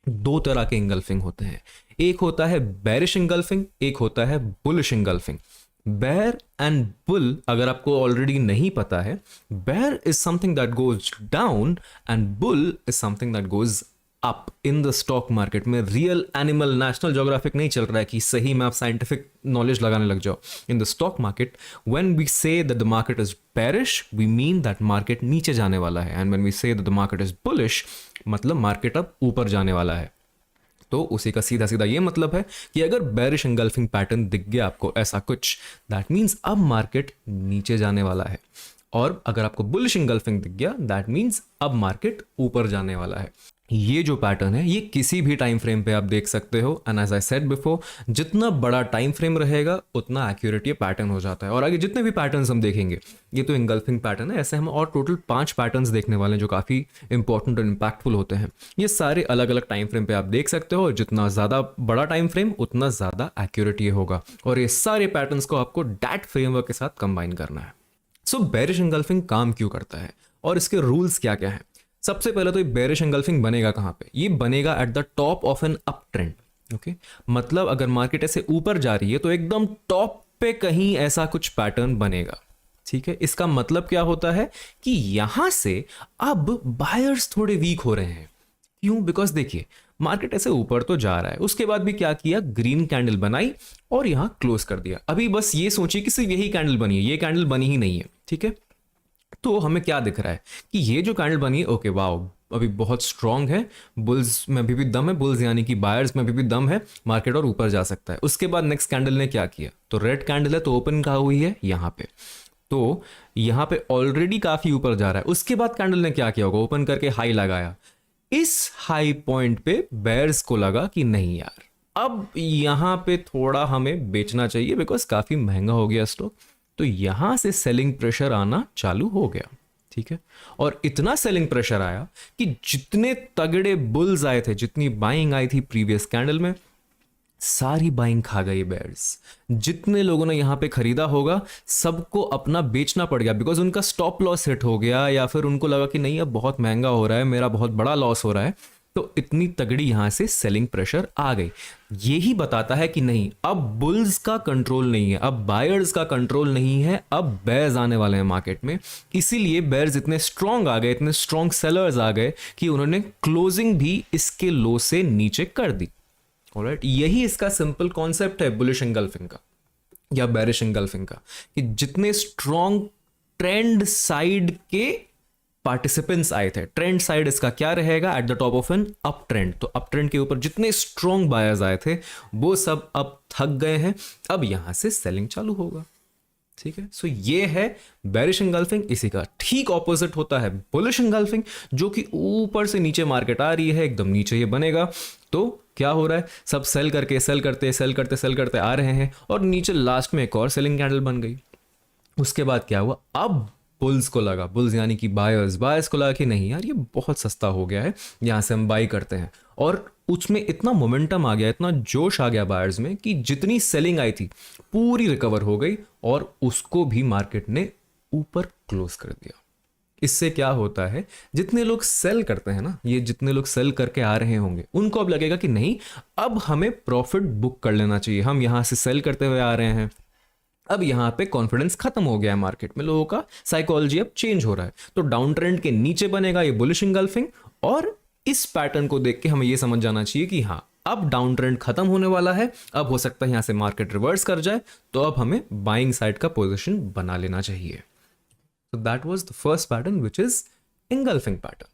दो तरह के एंगल्फिंग होते हैं, एक होता है बेरिश एंगल्फिंग, एक होता है bullish engulfing. Bear and bull अगर आपको ऑलरेडी नहीं पता है, bear is something that goes down and bull is something that goes up in the stock market में। रियल एनिमल नेशनल ज्योग्राफिक नहीं चल रहा है कि सही में आप साइंटिफिक नॉलेज लगाने लग जाओ। In the stock market when we say that the market is bearish, we mean that market नीचे जाने वाला है, and when we say that the market is bullish, मतलब मार्केट अब ऊपर जाने वाला है। तो उसी का सीधा सीधा ये मतलब है कि अगर बेरिश एंगल्फिंग पैटर्न दिख गया आपको ऐसा कुछ, दैट मीन्स अब मार्केट नीचे जाने वाला है, और अगर आपको बुलिश एंगल्फिंग दिख गया, दैट मीन्स अब मार्केट ऊपर जाने वाला है। ये जो पैटर्न है ये किसी भी टाइम फ्रेम पे आप देख सकते हो, and as I said before, जितना बड़ा टाइम फ्रेम रहेगा उतना एक्यूरेट ये पैटर्न हो जाता है। और आगे जितने भी पैटर्न्स हम देखेंगे, ये तो एंगल्फिंग पैटर्न है, ऐसे हम और टोटल 5 पैटर्न्स देखने वाले हैं जो काफ़ी इंपॉर्टेंट और इम्पैक्टफुल होते हैं। ये सारे अलग अलग टाइम फ्रेम पे आप देख सकते हो, और जितना ज़्यादा बड़ा टाइम फ्रेम उतना ज़्यादा एक्यूरेट ये होगा, और ये सारे पैटर्न्स को आपको डैट फ्रेमवर्क के साथ कंबाइन करना है। सो बेरिश एंगल्फिंग काम क्यों करता है और इसके रूल्स क्या क्या हैं? सबसे पहले तो ये बेरिश एंगल्फिंग बनेगा कहां पे? ये बनेगा at the top of an uptrend. Okay, मतलब अगर मार्केट ऐसे ऊपर जा रही है तो एकदम टॉप पे कहीं ऐसा कुछ पैटर्न बनेगा। ठीक है, इसका मतलब क्या होता है कि यहां से अब बायर्स थोड़े वीक हो रहे हैं। क्यों? बिकॉज देखिए, मार्केट ऐसे ऊपर तो जा रहा है, उसके बाद भी क्या किया, ग्रीन कैंडल बनाई और यहां क्लोज कर दिया। अभी बस ये सोचिए कि सिर्फ यही कैंडल बनी है, ये कैंडल बनी ही नहीं है। ठीक है, तो हमें क्या दिख रहा है कि ये जो कैंडल बनी है, ओके वाओ, अभी बहुत स्ट्रांग है, बुल्स में अभी भी दम है, बुल्स यानी कि बायर्स में अभी भी दम है, मार्केट और ऊपर जा सकता है। उसके बाद नेक्स्ट कैंडल ने क्या किया, तो रेड कैंडल है तो ओपन कहाँ हुई है, यहां पे, तो यहां पे ऑलरेडी काफी ऊपर जा रहा है। उसके बाद कैंडल ने क्या किया होगा, ओपन करके हाई लगाया। इस हाई पॉइंट पे बेयर्स को लगा कि नहीं यार, अब यहां पे थोड़ा हमें बेचना चाहिए बिकॉज काफी महंगा हो गया स्टॉक, तो यहां से सेलिंग प्रेशर आना चालू हो गया। ठीक है, और इतना सेलिंग प्रेशर आया कि जितने तगड़े बुल्स आए थे, जितनी बाइंग आई थी प्रीवियस कैंडल में, सारी बाइंग खा गई बेयर्स। जितने लोगों ने यहां पे खरीदा होगा सबको अपना बेचना पड़ गया बिकॉज उनका स्टॉप लॉस हिट हो गया, या फिर उनको लगा कि नहीं अब बहुत महंगा हो रहा है, मेरा बहुत बड़ा लॉस हो रहा है। तो इतनी तगड़ी यहां से सेलिंग प्रेशर आ गई। यही बताता है कि नहीं, अब बुल्स का कंट्रोल नहीं है, अब बायर्स का कंट्रोल नहीं है, अब बेयर्स आने वाले हैं मार्केट में। इसीलिए बेयर्स इतने स्ट्रांग आ गए, इतने स्ट्रांग सेलर्स आ गए कि उन्होंने क्लोजिंग भी इसके लो से नीचे कर दी। ऑलराइट, यही इसका सिंपल कॉन्सेप्ट है बुलिश एंगल्फिंग का या बेरिश एंगल्फिंग का, कि जितने स्ट्रांग ट्रेंड साइड के पार्टिसिपेंट्स आए थे, ट्रेंड साइड इसका क्या रहेगा, at the top of an uptrend, तो अप ट्रेंड के ऊपर जितने स्ट्रांग बायर्स आए थे वो सब अब थक गए हैं, अब यहां से सेलिंग चालू होगा। ठीक है, सो ये है बेरिश एंगल्फिंग। इसी का ठीक ऑपोजिट होता है बुलिश एंगल्फिंग, जो कि ऊपर से नीचे मार्केट आ रही है, एकदम नीचे ये बनेगा। तो क्या हो रहा है, सब सेल करके सेल करते आ रहे हैं, और नीचे लास्ट में एक और सेलिंग कैंडल बन गई। उसके बाद क्या हुआ, अब बुल्स को लगा, बुल्स यानी कि बायर्स को लगा कि नहीं यार ये बहुत सस्ता हो गया है, यहां से हम बाई करते हैं। और उसमें इतना मोमेंटम आ गया, इतना जोश आ गया बायर्स में कि जितनी सेलिंग आई थी पूरी रिकवर हो गई, और उसको भी मार्केट ने ऊपर क्लोज कर दिया। इससे क्या होता है, जितने लोग सेल करते हैं ना, ये जितने लोग सेल करके आ रहे होंगे, उनको अब लगेगा कि नहीं, अब हमें प्रॉफिट बुक कर लेना चाहिए, हम यहां से सेल करते हुए आ रहे हैं, अब यहां पे कॉन्फिडेंस खत्म हो गया है मार्केट में, लोगों का साइकोलॉजी अब चेंज हो रहा है। तो डाउन ट्रेंड के नीचे बनेगा ये बुलिश एंगल्फिंग, और इस पैटर्न को देख के हमें ये समझ जाना चाहिए कि हाँ, अब डाउन ट्रेंड खत्म होने वाला है, अब हो सकता है यहां से मार्केट रिवर्स कर जाए, तो अब हमें बाइंग साइड का पोजीशन बना लेना चाहिए। So that was the first pattern, which is engulfing pattern.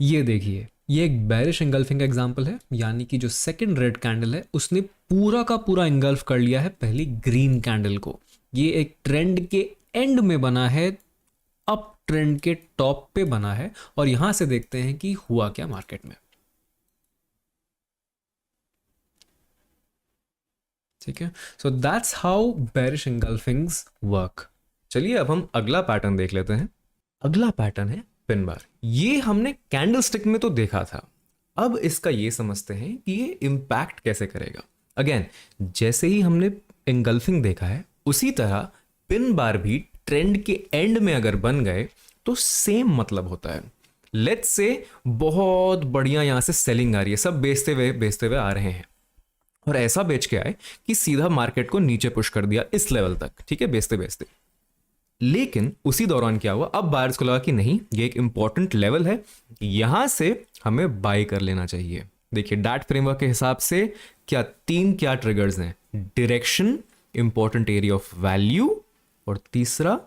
ये देखिए, ये एक बेरिश engulfing का एग्जाम्पल है, यानी कि जो सेकंड रेड कैंडल है उसने पूरा का पूरा engulf कर लिया है पहली ग्रीन कैंडल को। ये एक ट्रेंड के एंड में बना है, अप ट्रेंड के टॉप पे बना है, और यहां से देखते हैं कि हुआ क्या मार्केट में। ठीक है, so that's how bearish engulfings work. चलिए अब हम अगला पैटर्न देख लेते हैं। अगला पैटर्न है पिन बार। ये हमने कैंडल स्टिक में तो देखा था, अब इसका ये समझते हैं कि ये इम्पैक्ट कैसे करेगा। अगेन, जैसे ही हमने इंगल्फिंग देखा है उसी तरह पिन बार भी ट्रेंड के एंड में अगर बन गए तो सेम मतलब होता है। लेट्स से बहुत बढ़िया यहां से सेलिंग आ रही है, सब बेचते हुए आ रहे हैं और ऐसा बेच के आए कि सीधा मार्केट को नीचे पुश कर दिया इस लेवल तक, ठीक है, बेचते बेचते। लेकिन उसी दौरान क्या हुआ, अब बायर्स को लगा कि नहीं ये एक इंपॉर्टेंट लेवल है, यहां से हमें बाय कर लेना चाहिए। देखिए डैट फ्रेमवर्क के हिसाब से क्या ट्रिगर्स हैं, direction, important area of value और तीसरा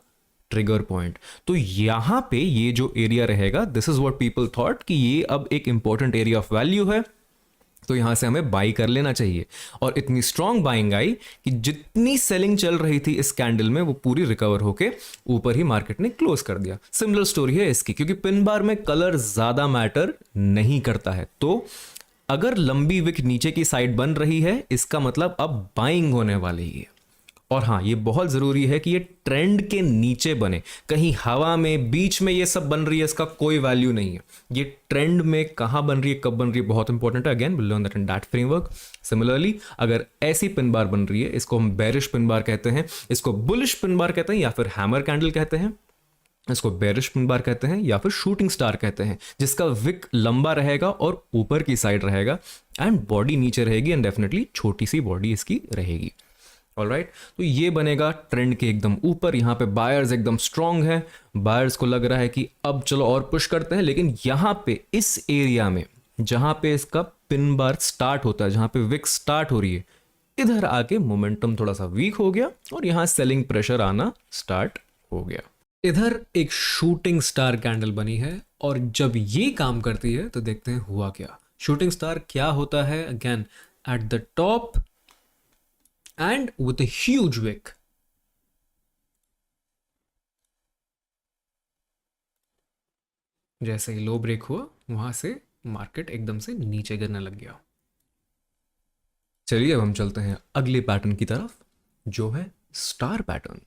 ट्रिगर पॉइंट। तो यहां पे ये जो एरिया रहेगा, this is what people thought कि ये अब एक इंपॉर्टेंट एरिया ऑफ वैल्यू है, तो यहां से हमें बाई कर लेना चाहिए। और इतनी स्ट्रांग बाइंग आई कि जितनी सेलिंग चल रही थी इस कैंडल में वो पूरी रिकवर होके ऊपर ही मार्केट ने क्लोज कर दिया। सिमिलर स्टोरी है इसकी, क्योंकि पिन बार में कलर ज्यादा मैटर नहीं करता है। तो अगर लंबी विक नीचे की साइड बन रही है इसका मतलब अब बाइंग होने वाली है। और हाँ, ये बहुत जरूरी है कि ये ट्रेंड के नीचे बने, कहीं हवा में बीच में ये सब बन रही है इसका कोई वैल्यू नहीं है। ये ट्रेंड में कहां बन रही है, कब बन रही है, बहुत इंपॉर्टेंट है। Again will learn that in that framework. Similarly अगर ऐसी पिन बार बन रही है, इसको हम बेरिश पिन बार कहते हैं, इसको बुलिश पिन बार कहते हैं या फिर हैमर कैंडल कहते हैं, इसको बेरिश पिन बार कहते हैं या फिर शूटिंग स्टार कहते हैं, जिसका विक लंबा रहेगा और ऊपर की साइड रहेगा एंड बॉडी नीचे रहेगी एंड डेफिनेटली छोटी सी बॉडी इसकी रहेगी। ऑलराइट, तो ये बनेगा ट्रेंड के एकदम ऊपर। यहाँ पे बायर्स एकदम स्ट्रांग है, बायर्स को लग रहा है कि अब चलो और पुश करते हैं। लेकिन यहाँ पे इस एरिया में जहाँ पे इसका पिन बार स्टार्ट होता है, जहाँ पे विक स्टार्ट हो रही है, इधर आके मोमेंटम थोड़ा सा वीक हो गया और यहाँ सेलिंग प्रेशर आना स्टार्ट हो गया। इधर एक शूटिंग स्टार कैंडल बनी है और जब ये काम करती है तो देखते हैं हुआ क्या। शूटिंग स्टार क्या होता है, again eight the top and with a huge wick. जैसे ही लो ब्रेक हुआ वहां से मार्केट एकदम से नीचे गिरने लग गया। चलिए अब हम चलते हैं अगले पैटर्न की तरफ, जो है स्टार पैटर्न।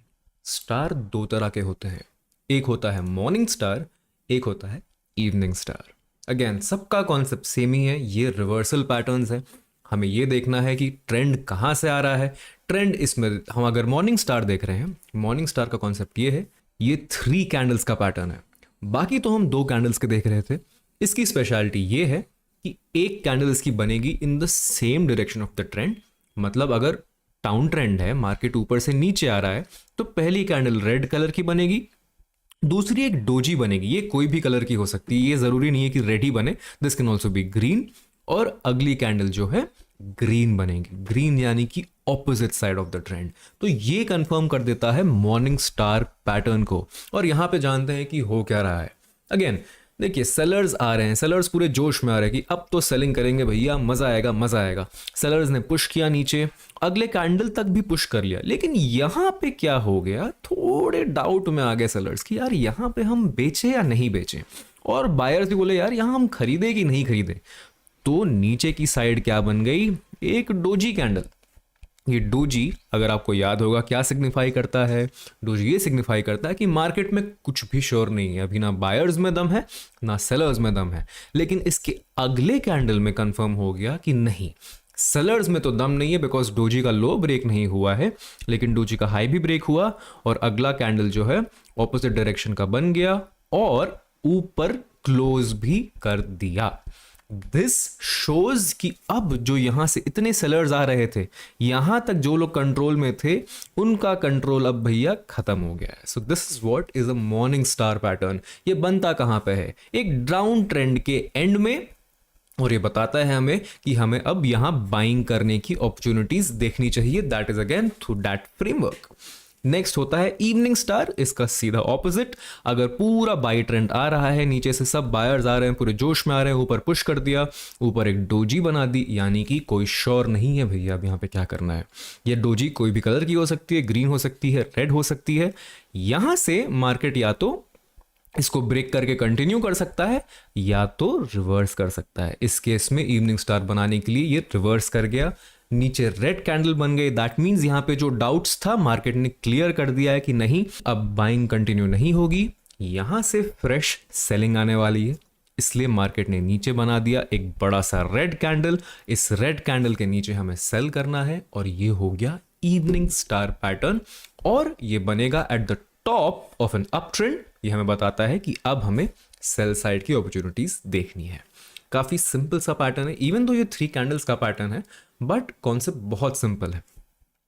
स्टार दो तरह के होते हैं, एक होता है मॉर्निंग स्टार, एक होता है इवनिंग स्टार। अगेन सबका कॉन्सेप्ट सेम ही है, ये रिवर्सल पैटर्न्स है। हमें ये देखना है कि ट्रेंड कहाँ से आ रहा है। ट्रेंड इसमें हम अगर मॉर्निंग स्टार देख रहे हैं, मॉर्निंग स्टार का कॉन्सेप्ट ये है, ये 3 कैंडल्स का पैटर्न है। बाकी तो हम 2 कैंडल्स के देख रहे थे। इसकी स्पेशलिटी ये है कि एक कैंडल इसकी बनेगी in the same direction of the trend. मतलब अगर डाउन ट्रेंड है, मार्केट ऊपर से नीचे आ रहा है, तो पहली कैंडल रेड कलर की बनेगी, दूसरी एक डोजी बनेगी। ये कोई भी कलर की हो सकती है, ये जरूरी नहीं है कि रेड ही बने, this can also be green. और अगली कैंडल जो है ग्रीन बनेगी, ग्रीन यानी कि opposite side of the trend. तो ये कंफर्म कर देता है मॉर्निंग स्टार पैटर्न को। और यहां पे जानते हैं कि हो क्या रहा है। अगेन देखिए सेलर्स आ रहे हैं, सेलर्स पूरे जोश में आ रहे हैं कि अब तो सेलिंग करेंगे भैया, मजा आएगा मजा आएगा। सेलर्स ने पुश किया नीचे, अगले कैंडल तक भी पुश कर लिया। लेकिन यहां पे क्या हो गया, थोड़े डाउट में आ गए सेलर्स कि यार यहां पे हम बेचें या नहीं बेचें। और बायर्स भी बोले यार यहां हम खरीदे कि नहीं खरीदे। तो नीचे की साइड क्या बन गई, एक डोजी कैंडल। ये डोजी अगर आपको याद होगा क्या सिग्निफाई करता है, डोजी ये सिग्निफाई करता है कि मार्केट में कुछ भी श्योर नहीं है, अभी ना बायर्स में दम है ना सेलर्स में दम है। लेकिन इसके अगले कैंडल में कंफर्म हो गया कि नहीं, सेलर्स में तो दम नहीं है, बिकॉज डोजी का लो ब्रेक नहीं हुआ है, लेकिन डोजी का हाई भी ब्रेक हुआ और अगला कैंडल जो है ऑपोजिट डायरेक्शन का बन गया और ऊपर क्लोज भी कर दिया। दिस शोज कि अब जो यहां से इतने सेलर्स आ रहे थे, यहां तक जो लोग कंट्रोल में थे उनका कंट्रोल अब भैया खत्म हो गया है। सो this is what is a morning star pattern. ये बनता कहां पे है, एक डाउन ट्रेंड के एंड में, और ये बताता है हमें कि हमें अब यहां बाइंग करने की अपॉर्चुनिटीज देखनी चाहिए। That is again through that framework. Next होता है इवनिंग स्टार, इसका सीधा ऑपोजिट। अगर पूरा बाई ट्रेंड आ रहा है, नीचे से सब बायर्स आ रहे हैं, पूरे जोश में आ रहे हैं, ऊपर पुश कर दिया, ऊपर एक डोजी बना दी, यानी कि कोई श्योर नहीं है भैया अब यहाँ पे क्या करना है। ये डोजी कोई भी कलर की हो सकती है, ग्रीन हो सकती है, रेड हो सकती है। यहां से मार्केट या तो इसको ब्रेक करके कंटिन्यू कर सकता है या तो रिवर्स कर सकता है। इस केस में इवनिंग स्टार बनाने के लिए ये रिवर्स कर गया नीचे रेड कैंडल बन गई, दैट मीन्स यहाँ पे जो डाउट्स था मार्केट ने क्लियर कर दिया है कि नहीं, अब बाइंग कंटिन्यू नहीं होगी, यहाँ से फ्रेश सेलिंग आने वाली है, इसलिए मार्केट ने नीचे बना दिया एक बड़ा सा रेड कैंडल। इस रेड कैंडल के नीचे हमें सेल करना है और ये हो गया इवनिंग स्टार पैटर्न, और ये बनेगा at the top of an uptrend. ये हमें बताता है कि अब हमें सेल साइड की अपॉर्चुनिटीज देखनी है। काफी सिंपल सा पैटर्न है, इवन तो ये 3 कैंडल्स का पैटर्न है, बट कॉन्सेप्ट बहुत सिंपल है।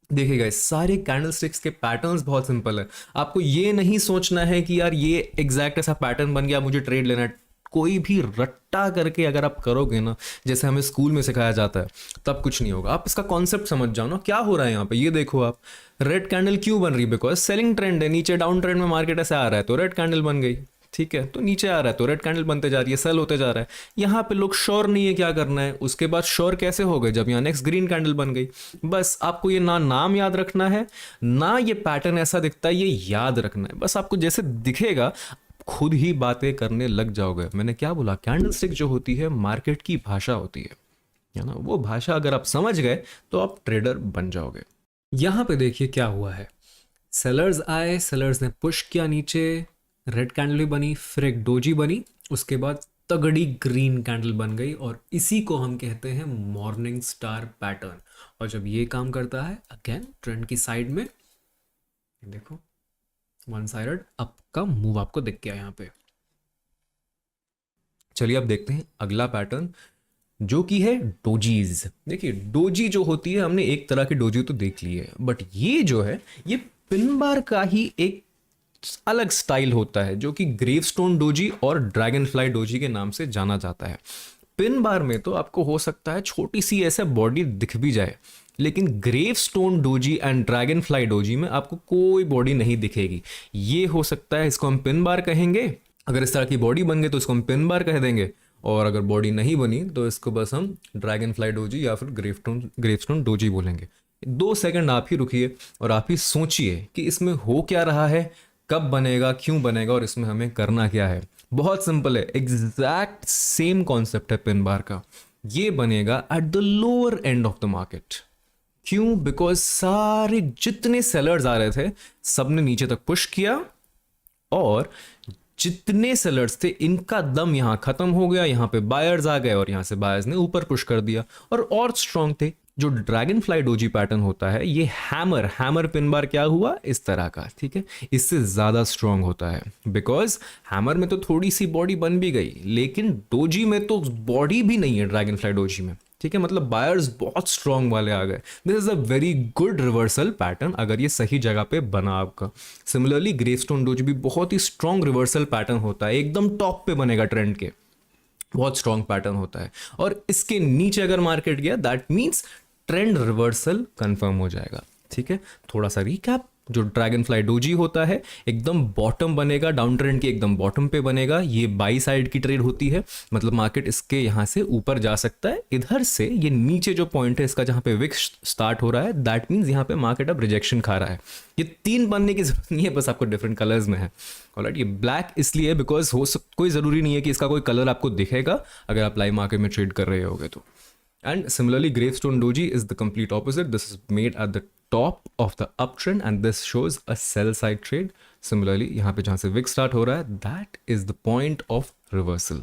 देखिए गाइस, सारे कैंडलस्टिक्स के पैटर्न्स बहुत सिंपल है। आपको ये नहीं सोचना है कि यार ये एग्जैक्ट ऐसा पैटर्न बन गया, मुझे ट्रेड लेना है। कोई भी रट्टा करके अगर आप करोगे ना, जैसे हमें स्कूल में सिखाया जाता है, तब कुछ नहीं होगा। आप इसका कॉन्सेप्ट समझ जाओ ना, क्या हो रहा है यहाँ पे। ये देखो आप, रेड कैंडल क्यों बन रही है? बिकॉज सेलिंग ट्रेंड है, नीचे डाउन ट्रेंड में मार्केट ऐसे आ रहा है तो रेड कैंडल बन गई, ठीक है। तो नीचे आ रहा है तो रेड कैंडल बनते जा रही है, सेल होते जा रहा है। यहाँ पे लोग श्योर नहीं है क्या करना है, उसके बाद श्योर कैसे हो गए जब यहाँ नेक्स्ट ग्रीन कैंडल बन गई। बस आपको ये ना नाम याद रखना है, ना ये पैटर्न ऐसा दिखता है, ये याद रखना है। बस आपको जैसे दिखेगा खुद ही बातें करने लग जाओगे। मैंने क्या बोला, कैंडलस्टिक जो होती है मार्केट की भाषा होती है ना। वो भाषा अगर आप समझ गए तो आप ट्रेडर बन जाओगे। यहाँ पे देखिए क्या हुआ है, सेलर्स आए, सेलर्स ने पुश किया नीचे, रेड कैंडल भी बनी, फिर एक डोजी बनी, उसके बाद तगड़ी ग्रीन कैंडल बन गई, और इसी को हम कहते हैं मॉर्निंग स्टार पैटर्न। और जब ये काम करता है अगेन ट्रेंड की साइड में, देखो वन साइडेड अप का मूव आपको दिख गया यहाँ पे। चलिए अब देखते हैं अगला पैटर्न जो कि है डोजीज। देखिए डोजी जो होती है, हमने एक तरह की डोजी तो देख ली है, बट ये जो है ये पिन बार का ही एक अलग स्टाइल होता है जो कि ग्रेवस्टोन डोजी और ड्रैगन फ्लाई डोजी के नाम से जाना जाता है। पिन बार में तो आपको हो सकता है छोटी सी ऐसे बॉडी दिख भी जाए, लेकिन gravestone doji and dragon fly doji में आपको कोई बॉडी नहीं दिखेगी। ये हो सकता है, इसको हम पिन बार कहेंगे। अगर इस तरह की बॉडी बन गई तो इसको हम पिन बार कह देंगे, और अगर बॉडी नहीं बनी तो इसको बस हम ड्रैगन फ्लाई डोजी या फिर ग्रेवस्टोन डोजी बोलेंगे। 2 सेकंड आप ही रुकिए और आप ही सोचिए कि इसमें हो क्या रहा है, कब बनेगा, क्यों बनेगा, और इसमें हमें करना क्या है। बहुत सिंपल है, एग्जैक्ट सेम कॉन्सेप्ट है पिन बार का। ये बनेगा at the lower end of the market. क्यों? बिकॉज सारे जितने सेलर्स आ रहे थे सबने नीचे तक पुश किया, और जितने सेलर्स थे इनका दम यहां खत्म हो गया। यहां पे बायर्स आ गए और यहां से बायर्स ने ऊपर पुश कर दिया और स्ट्रांग थे। जो ड्रैगन फ्लाई डोजी पैटर्न होता है, ये हैमर पिन बार क्या हुआ इस तरह का, ठीक है, इससे ज्यादा स्ट्रांग होता है। बिकॉज हैमर में तो थोड़ी सी बॉडी बन भी गई, लेकिन डोजी में तो बॉडी भी नहीं है ड्रैगन फ्लाई डोजी में, ठीक है। मतलब बायर्स बहुत स्ट्रांग वाले आ गए। This is a very good reversal pattern अगर ये सही जगह पे बना आपका। सिमिलरली ग्रेवस्टोन डोजी भी बहुत ही स्ट्रांग रिवर्सल पैटर्न होता है, एकदम टॉप पे बनेगा ट्रेंड के, बहुत स्ट्रांग पैटर्न होता है। और इसके नीचे अगर मार्केट गया that means trend reversal confirm हो जाएगा, ठीक है। थोड़ा सा रिकैप, जो ड्रैगन फ्लाई डोजी होता है एकदम बॉटम बनेगा, डाउन ट्रेंड के एकदम बॉटम पे बनेगा। ये बाई साइड की ट्रेड होती है, मतलब मार्केट इसके यहाँ से ऊपर जा सकता है, इधर से ये नीचे जो पॉइंट है इसका जहाँ पे विक्स स्टार्ट हो रहा है, दैट मीन्स यहाँ पे मार्केट अब रिजेक्शन खा रहा है। ये 3 बनने की जरूरत नहीं है, बस आपको डिफरेंट कलर्स में है। ऑलराइट, ये ब्लैक इसलिए बिकॉज कोई ज़रूरी नहीं है कि इसका कोई कलर आपको दिखेगा अगर आप लाइव मार्केट में ट्रेड कर रहे होगे तो। And similarly, Gravestone Doji is the complete opposite. This is made at the top of the uptrend and this shows a sell side trade. Similarly, यहाँ पे जहाँ से wick start हो रहा है, that is the point of reversal.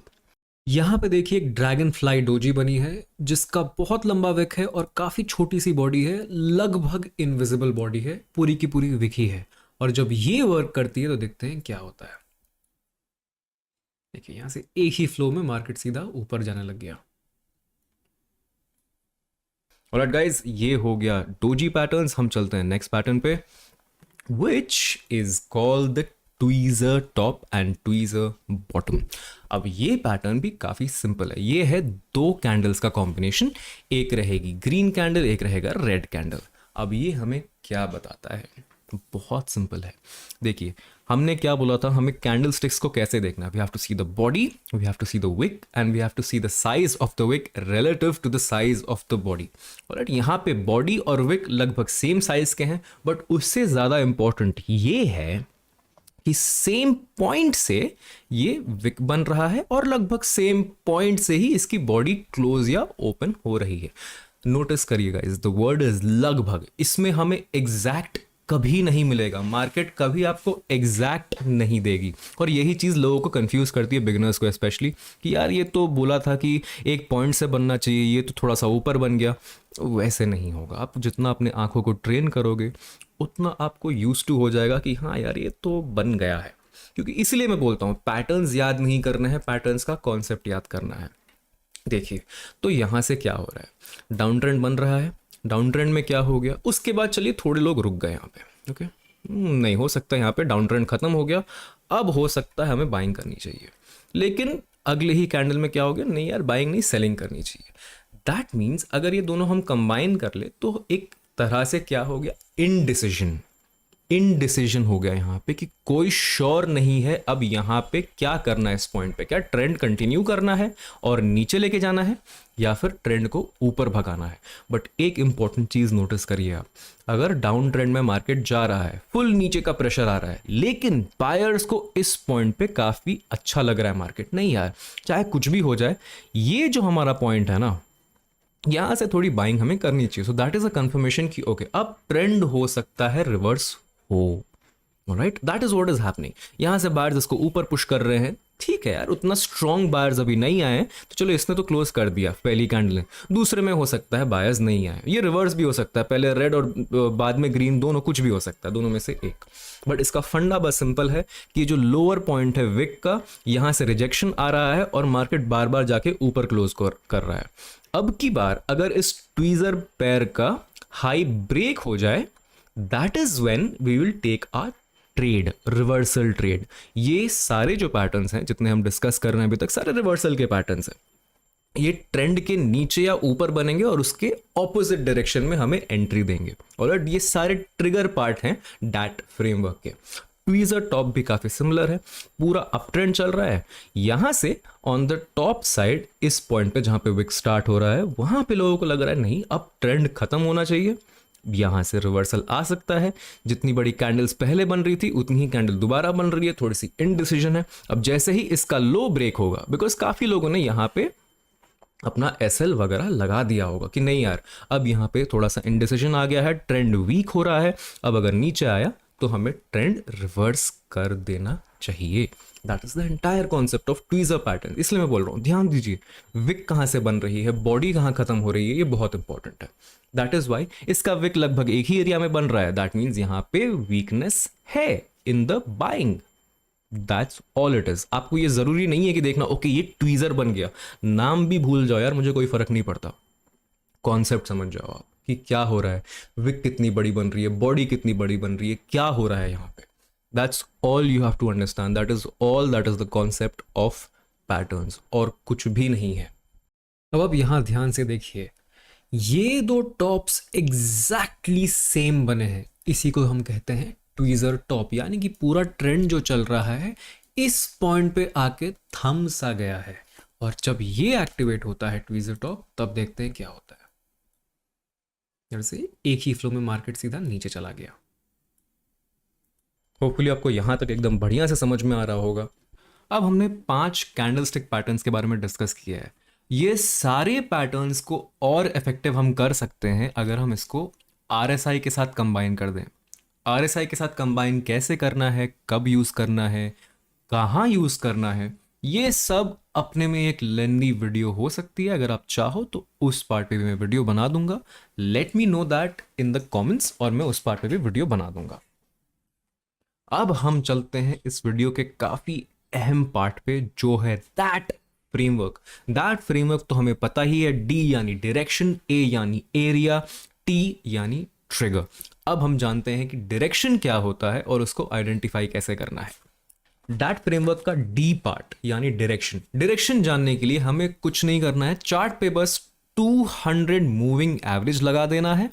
यहाँ पे देखिए एक ड्रैगन फ्लाई डोजी बनी है जिसका बहुत लंबा विक है और काफ़ी छोटी सी बॉडी है, लगभग इनविजिबल बॉडी है, पूरी की पूरी विक ही है। और जब ये वर्क करती है तो देखते हैं क्या होता है। देखिए यहाँ से एक ही फ्लो में मार्केट सीधा ऊपर जाने लग गया। ऑलराइट गाइस, ये हो गया डोजी पैटर्न्स। हम चलते हैं नेक्स्ट पैटर्न पे, which is called the tweezer top and tweezer bottom. अब ये पैटर्न भी काफी सिंपल है। ये है 2 कैंडल्स का कॉम्बिनेशन, एक रहेगी ग्रीन कैंडल, एक रहेगा रेड कैंडल। अब ये हमें क्या बताता है? बहुत सिंपल है। देखिए हमने क्या बोला था, हमें कैंडल स्टिक्स को कैसे देखना है। We have to see the body, we have to see the wick and we have to see the size of the wick relative to the size of the body. Alright, यहाँ पे body और Wick लगभग same size के हैं, but उससे ज़्यादा important ये है कि सेम पॉइंट से ये विक बन रहा है और लगभग सेम पॉइंट से ही इसकी बॉडी क्लोज या ओपन हो रही है। नोटिस करिएगा, इज द वर्ड इज लगभग, इसमें हमें एग्जैक्ट कभी नहीं मिलेगा, मार्केट कभी आपको एग्जैक्ट नहीं देगी। और यही चीज़ लोगों को कंफ्यूज करती है, बिगिनर्स को स्पेशली, कि यार ये तो बोला था कि एक पॉइंट से बनना चाहिए, ये तो थोड़ा सा ऊपर बन गया। वैसे नहीं होगा। आप जितना अपने आंखों को ट्रेन करोगे उतना आपको यूज टू हो जाएगा कि हाँ यार ये तो बन गया है। क्योंकि इसलिए मैं बोलता हूँ पैटर्न्स याद नहीं करने हैं, पैटर्न्स का कॉन्सेप्ट याद करना है। देखिए तो यहाँ से क्या हो रहा है, डाउन ट्रेंड बन रहा है, डाउन ट्रेंड में क्या हो गया, उसके बाद चलिए थोड़े लोग रुक गए यहाँ पे। ओके, नहीं हो सकता यहाँ पे डाउन ट्रेंड खत्म हो गया, अब हो सकता है हमें बाइंग करनी चाहिए। लेकिन अगले ही कैंडल में क्या हो गया, नहीं यार बाइंग नहीं, सेलिंग करनी चाहिए। दैट मीन्स अगर ये दोनों हम कंबाइन कर ले तो एक तरह से क्या हो गया, इनडिसीजन, इनडिसीजन हो गया यहाँ पे कि कोई श्योर नहीं है अब यहाँ पे क्या करना है। इस पॉइंट पे क्या ट्रेंड कंटिन्यू करना है और नीचे लेके जाना है या फिर ट्रेंड को ऊपर भगाना है। बट एक इंपॉर्टेंट चीज नोटिस करिए आप, अगर डाउन ट्रेंड में मार्केट जा रहा है, फुल नीचे का प्रेशर आ रहा है, लेकिन बायर्स को इस पॉइंट पे काफी अच्छा लग रहा है मार्केट, नहीं यार चाहे कुछ भी हो जाए, ये जो हमारा पॉइंट है ना, यहां से थोड़ी बाइंग हमें करनी चाहिए। So that is a confirmation कि ओके अब ट्रेंड हो सकता है रिवर्स हो, right, that is what is happening. यहां से बायर्स इसको ऊपर पुश कर रहे हैं, ठीक है यार, उतना स्ट्रॉन्ग बायर्स अभी नहीं आए, तो चलो इसने तो क्लोज कर दिया पहली कैंडल ने, दूसरे में हो सकता है बायर्स नहीं आए, ये रिवर्स भी हो सकता है, पहले रेड और बाद में ग्रीन, दोनों कुछ भी हो सकता है, दोनों में से एक। बट इसका फंडा बस सिंपल है कि जो लोअर पॉइंट है विक का, यहां से रिजेक्शन आ रहा है और मार्केट बार बार जाके ऊपर क्लोज कर रहा है। अब की बार अगर इस ट्वीजर पैर का हाई ब्रेक हो जाए, that is when we will take our trade, reversal trade. ये सारे जो पैटर्न्स हैं जितने हम डिस्कस कर रहे हैं अभी तक, सारे रिवर्सल के पैटर्न्स हैं। ये ट्रेंड के नीचे या ऊपर बनेंगे और उसके ऑपोजिट डायरेक्शन में हमें एंट्री देंगे। और ये सारे ट्रिगर पार्ट हैं डैट फ्रेमवर्क के। ट्वीजर टॉप भी काफी सिमिलर है, पूरा अप ट्रेंड चल रहा है, यहां से ऑन द टॉप साइड इस पॉइंट पे जहां पे विक स्टार्ट हो रहा है, वहां पे लोगों को लग रहा है नहीं अब ट्रेंड खत्म होना चाहिए, यहां से रिवर्सल आ सकता है। जितनी बड़ी कैंडल्स पहले बन रही थी उतनी ही कैंडल दोबारा बन रही है, थोड़ी सी इनडिसीजन है। अब जैसे ही इसका लो ब्रेक होगा, बिकॉज काफी लोगों ने यहां पे अपना एसएल वगैरह लगा दिया होगा कि नहीं यार अब यहां पे थोड़ा सा इनडिसीजन आ गया है, ट्रेंड वीक हो रहा है, अब अगर नीचे आया तो हमें ट्रेंड रिवर्स कर देना चाहिए। That is the entire concept of tweezer pattern. इसलिए मैं बोल रहा हूं ध्यान दीजिए, विक कहां से बन रही है, बॉडी कहां खत्म हो रही है, ये बहुत इंपॉर्टेंट है। दैट इज वाई इसका विक लगभग एक ही एरिया में बन रहा है, दैट मीन्स यहां पे वीकनेस है in the buying. That's all it is. आपको ये जरूरी नहीं है कि देखना ओके ये ट्वीजर बन गया, नाम भी भूल जाओ यार, मुझे कोई फर्क नहीं पड़ता, कॉन्सेप्ट समझ जाओ आप कि क्या हो रहा है, विक कितनी बड़ी बन रही है, बॉडी कितनी बड़ी बन रही है, क्या हो रहा है यहाँ पे। That's all you have to understand, that is all, that is the concept of patterns, और कुछ भी नहीं है। अब यहां ध्यान से देखिए, ये दो टॉप्स एग्जैक्टली सेम बने हैं, इसी को हम कहते हैं ट्वीजर टॉप, यानी कि पूरा ट्रेंड जो चल रहा है इस पॉइंट पे आके थम सा गया है। और जब ये एक्टिवेट होता है ट्वीजर टॉप, तब देखते हैं क्या होता है। जैसे एक ही फ्लो में मार्केट सीधा नीचे चला गया। होपफुली आपको यहां तक एकदम बढ़िया से समझ में आ रहा होगा। अब हमने 5 कैंडलस्टिक पैटर्न्स के बारे में डिस्कस किया है। ये सारे पैटर्न्स को और इफेक्टिव हम कर सकते हैं अगर हम इसको RSI के साथ कंबाइन कर दें। RSI के साथ कंबाइन कैसे करना है, कब यूज करना है, कहाँ यूज करना है, ये सब अपने में एक लेंदी वीडियो हो सकती है। अगर आप चाहो तो उस पार्ट पे भी मैं वीडियो बना दूंगा, let me know that in the comments, और मैं उस पार्ट पे भी वीडियो बना दूंगा। अब हम चलते हैं इस वीडियो के काफी अहम पार्ट पे, जो है दैट फ्रेमवर्क। दैट फ्रेमवर्क तो हमें पता ही है, D यानी डायरेक्शन, A यानी एरिया, T यानी ट्रिगर। अब हम जानते हैं कि डायरेक्शन क्या होता है और उसको आइडेंटिफाई कैसे करना है। डैट फ्रेमवर्क का D पार्ट यानी डायरेक्शन, डायरेक्शन जानने के लिए हमें कुछ नहीं करना है, चार्ट पे बस 200 मूविंग एवरेज लगा देना है,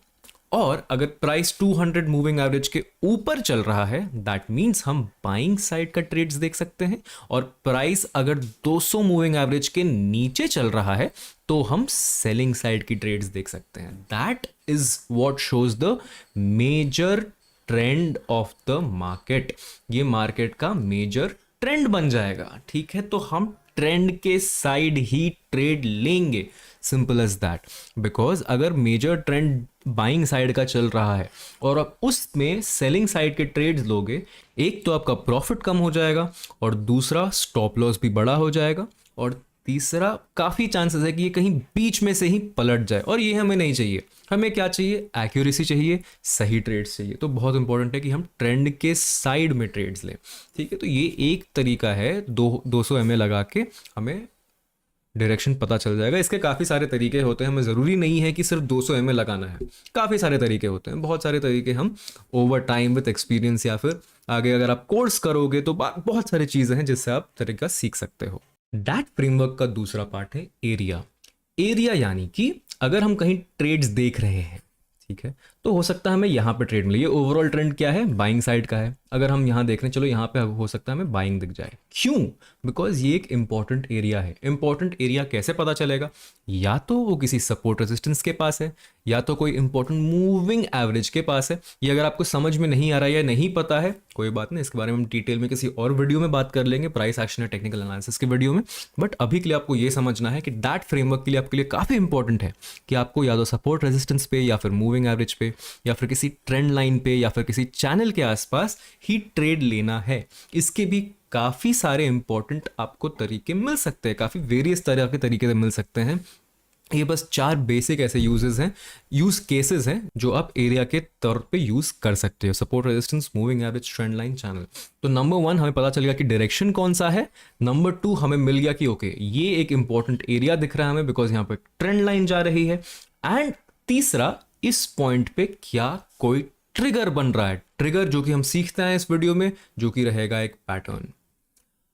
और अगर प्राइस 200 मूविंग एवरेज के ऊपर चल रहा है दैट मींस हम बाइंग साइड का ट्रेड्स देख सकते हैं, और प्राइस अगर 200 मूविंग एवरेज के नीचे चल रहा है तो हम सेलिंग साइड की ट्रेड्स देख सकते हैं। That is what shows the major trend of the market. ये मार्केट का मेजर ट्रेंड बन जाएगा, ठीक है। तो हम ट्रेंड के साइड ही ट्रेड लेंगे, सिंपल एज दैट। बिकॉज अगर मेजर ट्रेंड बाइंग साइड का चल रहा है और आप उसमें सेलिंग साइड के ट्रेड्स लोगे, एक तो आपका प्रॉफिट कम हो जाएगा और दूसरा स्टॉप लॉस भी बड़ा हो जाएगा और तीसरा काफ़ी चांसेस है कि ये कहीं बीच में से ही पलट जाए और ये हमें नहीं चाहिए। हमें क्या चाहिए? एक्यूरेसी चाहिए, सही ट्रेड्स चाहिए। तो बहुत इंपॉर्टेंट है कि हम ट्रेंड के साइड में ट्रेड्स लें, ठीक है। तो ये एक तरीका है, 200 mA लगा के हमें डायरेक्शन पता चल जाएगा। इसके काफ़ी सारे तरीके होते हैं, हमें ज़रूरी नहीं है कि सिर्फ 200 mA लगाना है, काफ़ी सारे तरीके होते हैं, बहुत सारे तरीके हम ओवर टाइम विथ एक्सपीरियंस या फिर आगे अगर आप कोर्स करोगे तो बहुत सारी चीज़ें हैं जिससे आप तरीका सीख सकते हो। डैट फ्रेमवर्क का दूसरा पार्ट है एरिया। एरिया यानी कि अगर हम कहीं ट्रेड्स देख रहे हैं, ठीक है, तो हो सकता है हमें यहाँ पे ट्रेड मिले। ये ओवरऑल ट्रेंड क्या है? बाइंग साइड का है। अगर हम यहाँ देख रहे हैं, चलो यहाँ पे हो सकता है हमें बाइंग दिख जाए। क्यों? बिकॉज ये एक इंपॉर्टेंट एरिया है। इंपॉर्टेंट एरिया कैसे पता चलेगा? या तो वो किसी सपोर्ट रेजिस्टेंस के पास है, या तो कोई इंपॉर्टेंट मूविंग एवरेज के पास है। ये अगर आपको समझ में नहीं आ रहा है या नहीं पता है, कोई बात नहीं, इसके बारे में हम डिटेल में किसी और वीडियो में बात कर लेंगे, प्राइस एक्शन या टेक्निकल एनालिसिस के वीडियो में। बट अभी के लिए आपको ये समझना है कि डैट फ्रेमवर्क के लिए आपके लिए काफ़ी इंपॉर्टेंट है कि आपको या तो सपोर्ट रेजिस्टेंस पे या फिर मूविंग एवरेज पे या फिर किसी ट्रेंड लाइन पे या फिर किसी चैनल के आसपास ही ट्रेड लेना है। इसके भी काफ़ी सारे इंपॉर्टेंट आपको तरीके मिल सकते हैं, काफ़ी वेरियस तरह के तरीके मिल सकते हैं। ये बस 4 बेसिक ऐसे यूज केसेस हैं जो आप एरिया के तौर पे यूज कर सकते हो। Support resistance, moving average, trend line, channel. तो नंबर 1 हमें पता चल गया कि डायरेक्शन कौन सा है। नंबर 2 हमें मिल गया कि ओके ये एक इंपॉर्टेंट एरिया दिख रहा है हमें बिकॉज यहाँ पे ट्रेंड लाइन जा रही है। एंड तीसरा, इस पॉइंट पे क्या कोई ट्रिगर बन रहा है। ट्रिगर जो कि हम सीखते हैं इस वीडियो में, जो कि रहेगा एक पैटर्न।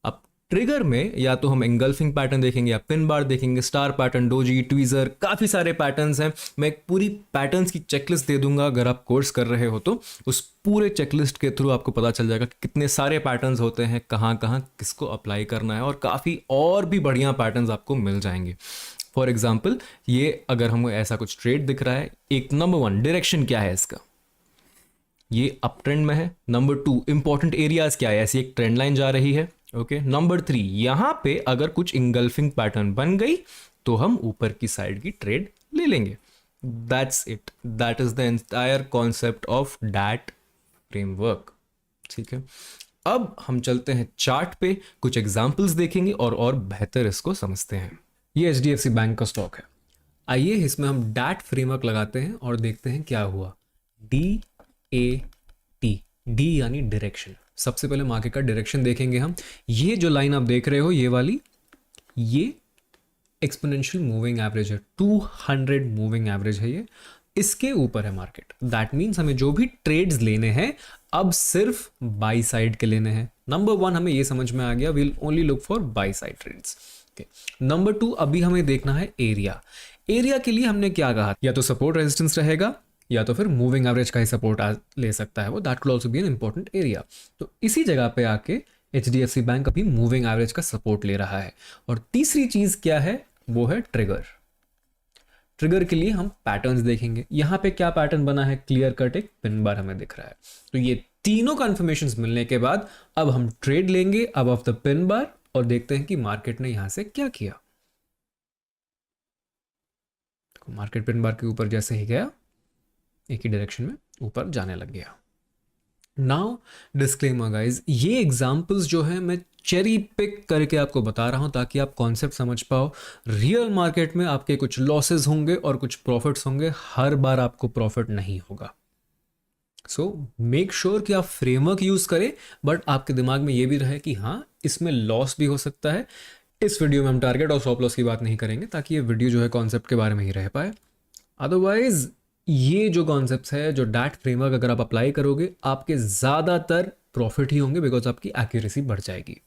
अब ट्रिगर में या तो हम एंगल्फिंग पैटर्न देखेंगे या पिन बार देखेंगे, स्टार पैटर्न, डोजी, ट्वीजर, काफ़ी सारे पैटर्न्स हैं। मैं एक पूरी पैटर्न्स की चेकलिस्ट दे दूंगा, अगर आप कोर्स कर रहे हो तो उस पूरे चेकलिस्ट के थ्रू आपको पता चल जाएगा कि कितने सारे पैटर्न्स होते हैं, कहाँ कहाँ किसको अप्लाई करना है, और काफ़ी और भी बढ़िया पैटर्न्स आपको मिल जाएंगे। फॉर एग्जाम्पल, ये अगर हमें ऐसा कुछ ट्रेड दिख रहा है, एक नंबर 1 डायरेक्शन क्या है इसका, ये अप ट्रेंड में है। नंबर 2 इंपॉर्टेंट एरियाज क्या है, ऐसी एक ट्रेंड लाइन जा रही है। ओके, नंबर 3 यहां पे अगर कुछ इंगल्फिंग पैटर्न बन गई तो हम ऊपर की साइड की ट्रेड ले लेंगे। That's it, that is the entire concept of that framework. ठीक है, अब हम चलते हैं चार्ट पे, कुछ एग्जांपल्स देखेंगे और बेहतर इसको समझते हैं। ये HDFC बैंक का स्टॉक है। आइए इसमें हम डैट फ्रेमवर्क लगाते हैं और देखते हैं क्या हुआ। DAT, डी यानी डायरेक्शन। सबसे पहले मार्केट का डायरेक्शन देखेंगे हम। ये जो लाइन आप देख रहे हो, ये वाली, ये एक्सपोनेंशियल मूविंग एवरेज है, 200 मूविंग एवरेज है ये, इसके ऊपर है मार्केट। दैट मीन्स हमें जो भी ट्रेड्स लेने हैं अब सिर्फ बाई साइड के लेने हैं। नंबर 1 हमें ये समझ में आ गया, will only look for buy side trades. Number 2 अभी हमें देखना है एरिया। एरिया के लिए हमने क्या कहा, या तो सपोर्ट रेजिस्टेंस रहेगा या तो फिर मूविंग एवरेज का ही सपोर्ट ले सकता है वो, that could also be an important area. तो इसी जगह पे आके HDFC बैंक अभी मूविंग एवरेज का सपोर्ट ले रहा है। और तीसरी चीज क्या है, वो है ट्रिगर। ट्रिगर के लिए हम पैटर्न्स देखेंगे। यहाँ पे क्या पैटर्न बना है, क्लियर कट एक पिन बार हमें दिख रहा है। तो ये तीनों कन्फर्मेशन मिलने के बाद अब हम ट्रेड लेंगे अब ऑफ द पिन बार और देखते हैं कि मार्केट ने यहां से क्या किया। मार्केट पिन बार के ऊपर जैसे ही गया, एक ही डायरेक्शन में ऊपर जाने लग गया। नाउ डिस्क्लेमर गाइज, ये एग्जांपल्स जो है मैं चेरी पिक करके आपको बता रहा हूं ताकि आप कॉन्सेप्ट समझ पाओ। रियल मार्केट में आपके कुछ लॉसेस होंगे और कुछ प्रॉफिट्स होंगे, हर बार आपको प्रॉफिट नहीं होगा। सो मेक श्योर कि आप फ्रेमवर्क यूज करें, बट आपके दिमाग में ये भी रहे कि हाँ इसमें लॉस भी हो सकता है। इस वीडियो में हम टारगेट और स्टॉप लॉस की बात नहीं करेंगे ताकि ये वीडियो जो है कॉन्सेप्ट के बारे में ही रह पाए। अदरवाइज ये जो कॉन्सेप्ट्स है, जो डैट फ्रेमवर्क अगर आप अप्लाई करोगे, आपके ज़्यादातर प्रॉफिट ही होंगे बिकॉज आपकी एक्यूरेसी बढ़ जाएगी।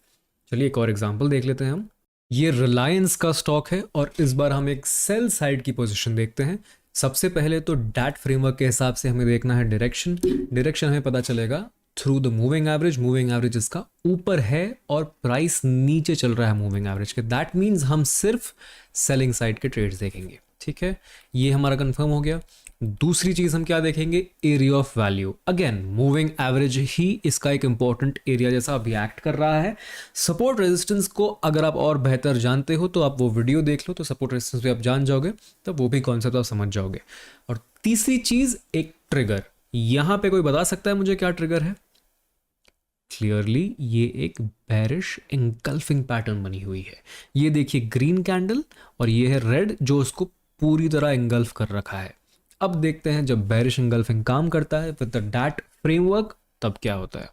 चलिए एक और एग्जांपल देख लेते हैं हम। ये रिलायंस का स्टॉक है और इस बार हम एक सेल साइड की पोजीशन देखते हैं। सबसे पहले तो डैट फ्रेमवर्क के हिसाब से हमें देखना है डायरेक्शन। डायरेक्शन हमें पता चलेगा through the moving average. Moving average इसका ऊपर है और प्राइस नीचे चल रहा है मूविंग एवरेज के। दैट मीन्स हम सिर्फ सेलिंग साइड के ट्रेड्स देखेंगे। ठीक है, ये हमारा कंफर्म हो गया। दूसरी चीज हम क्या देखेंगे, area of value. Again moving average ही इसका एक इंपॉर्टेंट एरिया जैसा अभी एक्ट कर रहा है। सपोर्ट रेजिस्टेंस को अगर आप और बेहतर जानते हो तो आप वो वीडियो देख लो, तो सपोर्ट रेजिस्टेंस भी आप जान जाओगे, तब वो भी कॉन्सेप्ट आप समझ जाओगे। और तीसरी चीज एक ट्रिगर। यहां पे कोई बता सकता है मुझे क्या ट्रिगर है? क्लियरली ये एक बेरिश एंगल्फिंग पैटर्न बनी हुई है। ये देखिए ग्रीन कैंडल और ये है रेड जो उसको पूरी तरह एंगल्फ कर रखा है। अब देखते हैं जब बेरिश एंगल्फिंग काम करता है विद द डैट फ्रेमवर्क तब क्या होता है।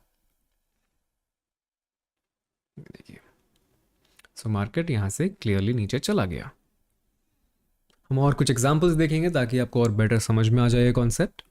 देखिए सो मार्केट यहां से क्लियरली नीचे चला गया। हम और कुछ एग्जांपल्स देखेंगे ताकि आपको और बेटर समझ में आ जाए कॉन्सेप्ट।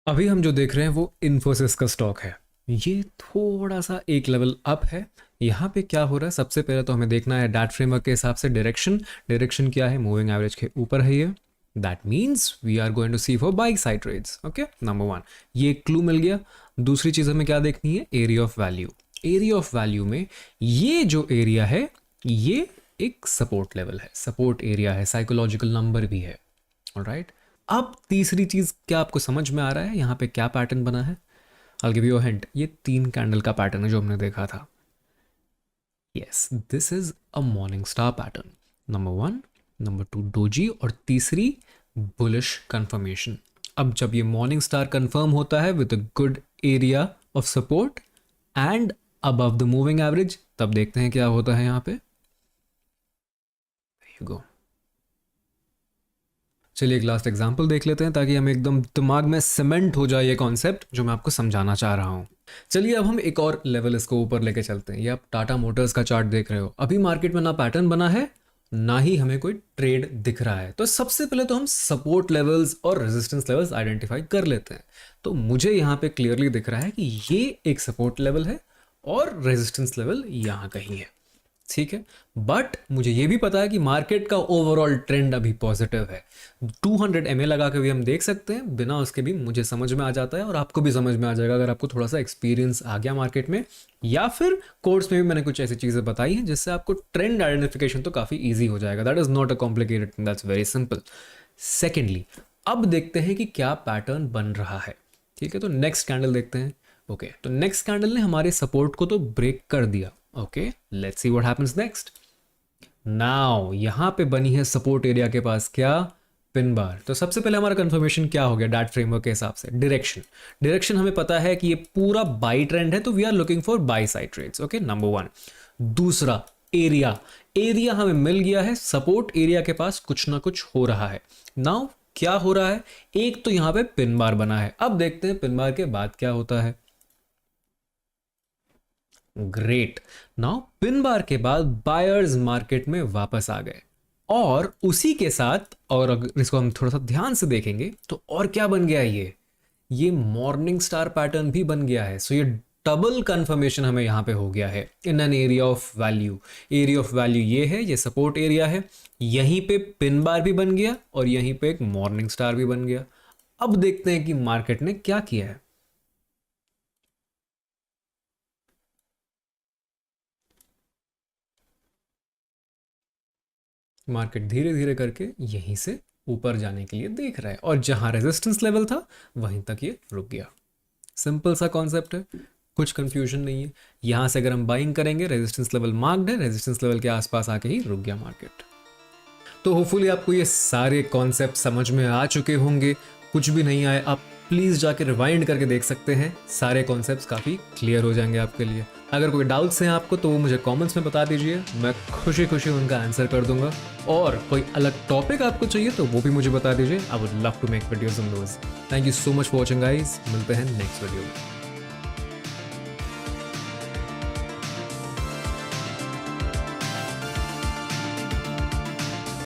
अभी हम जो देख रहे हैं वो इन्फोसिस का स्टॉक है। ये थोड़ा सा एक लेवल अप है। यहाँ पे क्या हो रहा है, सबसे पहले तो हमें देखना है डैट फ्रेमवर्क के हिसाब से डायरेक्शन क्या है, मूविंग एवरेज के ऊपर है ये। That means we are going to see for buying side trades. Okay, number 1 ये क्लू मिल गया। दूसरी चीज हमें क्या देखनी है, area of value. Area of value में ये जो एरिया है ये एक सपोर्ट लेवल है, सपोर्ट एरिया है, साइकोलॉजिकल नंबर भी है। ऑलराइट, अब तीसरी चीज क्या आपको समझ में आ रहा है यहाँ पे क्या पैटर्न बना है? I'll give you a hint, ये 3 कैंडल का पैटर्न है जो हमने देखा था। Yes, this is a morning star pattern. Number 1, number 2 doji और तीसरी बुलिश कंफर्मेशन। अब जब ये मॉर्निंग स्टार कंफर्म होता है with a good area of support and above the moving average, तब देखते हैं क्या होता है यहाँ पे। There you go. चलिए एक लास्ट एग्जाम्पल देख लेते हैं ताकि हमें एकदम दिमाग में सीमेंट हो जाए ये कॉन्सेप्ट जो मैं आपको समझाना चाह रहा हूँ। चलिए अब हम एक और लेवल इसको ऊपर लेके चलते हैं। ये आप टाटा मोटर्स का चार्ट देख रहे हो। अभी मार्केट में ना पैटर्न बना है ना ही हमें कोई ट्रेड दिख रहा है। तो सबसे पहले तो हम सपोर्ट लेवल्स और रेजिस्टेंस लेवल्स आइडेंटिफाई कर लेते हैं। तो मुझे यहाँ पे क्लियरली दिख रहा है कि ये एक सपोर्ट लेवल है और रेजिस्टेंस लेवल यहाँ कहीं है, ठीक है। बट मुझे ये भी पता है कि मार्केट का ओवरऑल ट्रेंड अभी पॉजिटिव है। 200 MA लगा के भी हम देख सकते हैं, बिना उसके भी मुझे समझ में आ जाता है और आपको भी समझ में आ जाएगा अगर आपको थोड़ा सा एक्सपीरियंस आ गया मार्केट में, या फिर कोर्स में भी मैंने कुछ ऐसी चीज़ें बताई हैं जिससे आपको ट्रेंड आइडेंटिफिकेशन तो काफ़ी ईजी हो जाएगा। That is not a complicated thing, that's very simple. Secondly, अब देखते हैं कि क्या पैटर्न बन रहा है, ठीक है। तो नेक्स्ट कैंडल देखते हैं। ओके, तो नेक्स्ट कैंडल ने हमारे सपोर्ट को तो ब्रेक कर दिया। Okay, let's see what happens next. Now यहां पे बनी है सपोर्ट एरिया के पास क्या, पिन बार। तो सबसे पहले हमारा कंफर्मेशन क्या हो गया डैट फ्रेमवर्क के हिसाब से, डायरेक्शन हमें पता है कि ये पूरा बाई ट्रेंड है, तो we are looking for buy side trades. Okay, number 1। दूसरा एरिया हमें मिल गया है, सपोर्ट एरिया के पास कुछ ना कुछ हो रहा है। नाउ क्या हो रहा है, एक तो यहां पे पिन बार बना है। अब देखते हैं पिन बार के बाद क्या होता है। ग्रेट, नाउ पिन बार के बाद बायर्स मार्केट में वापस आ गए और उसी के साथ, और अगर इसको हम थोड़ा सा ध्यान से देखेंगे तो और क्या बन गया है, ये मॉर्निंग स्टार पैटर्न भी बन गया है। सो ये डबल कंफर्मेशन हमें यहां पे हो गया है in an area of value. Area of value ये है, ये सपोर्ट एरिया है, यहीं पे पिन बार भी बन गया और यहीं पे एक मॉर्निंग स्टार भी बन गया। अब देखते हैं कि मार्केट ने क्या किया है। मार्केट धीरे धीरे करके यहीं से ऊपर जाने के लिए देख रहा है और जहां रेजिस्टेंस लेवल था वहीं तक ये रुक गया। सिंपल सा कॉन्सेप्ट है, कुछ कंफ्यूजन नहीं है। यहां से अगर हम बाइंग करेंगे, रेजिस्टेंस लेवल मार्क्ड है, रेजिस्टेंस लेवल के आसपास आके ही रुक गया मार्केट। तो होपफुली आपको ये सारे कॉन्सेप्ट समझ में आ चुके होंगे। कुछ भी नहीं आए आप प्लीज़ जाके रिवाइंड करके देख सकते हैं, सारे कॉन्सेप्ट्स काफ़ी क्लियर हो जाएंगे आपके लिए। अगर कोई डाउट्स हैं आपको तो वो मुझे कमेंट्स में बता दीजिए, मैं खुशी खुशी उनका आंसर कर दूंगा। और कोई अलग टॉपिक आपको चाहिए तो वो भी मुझे बता दीजिए। I would love to make videos on those. Thank you so much for watching guys, मिलते हैं नेक्स्ट वीडियो में।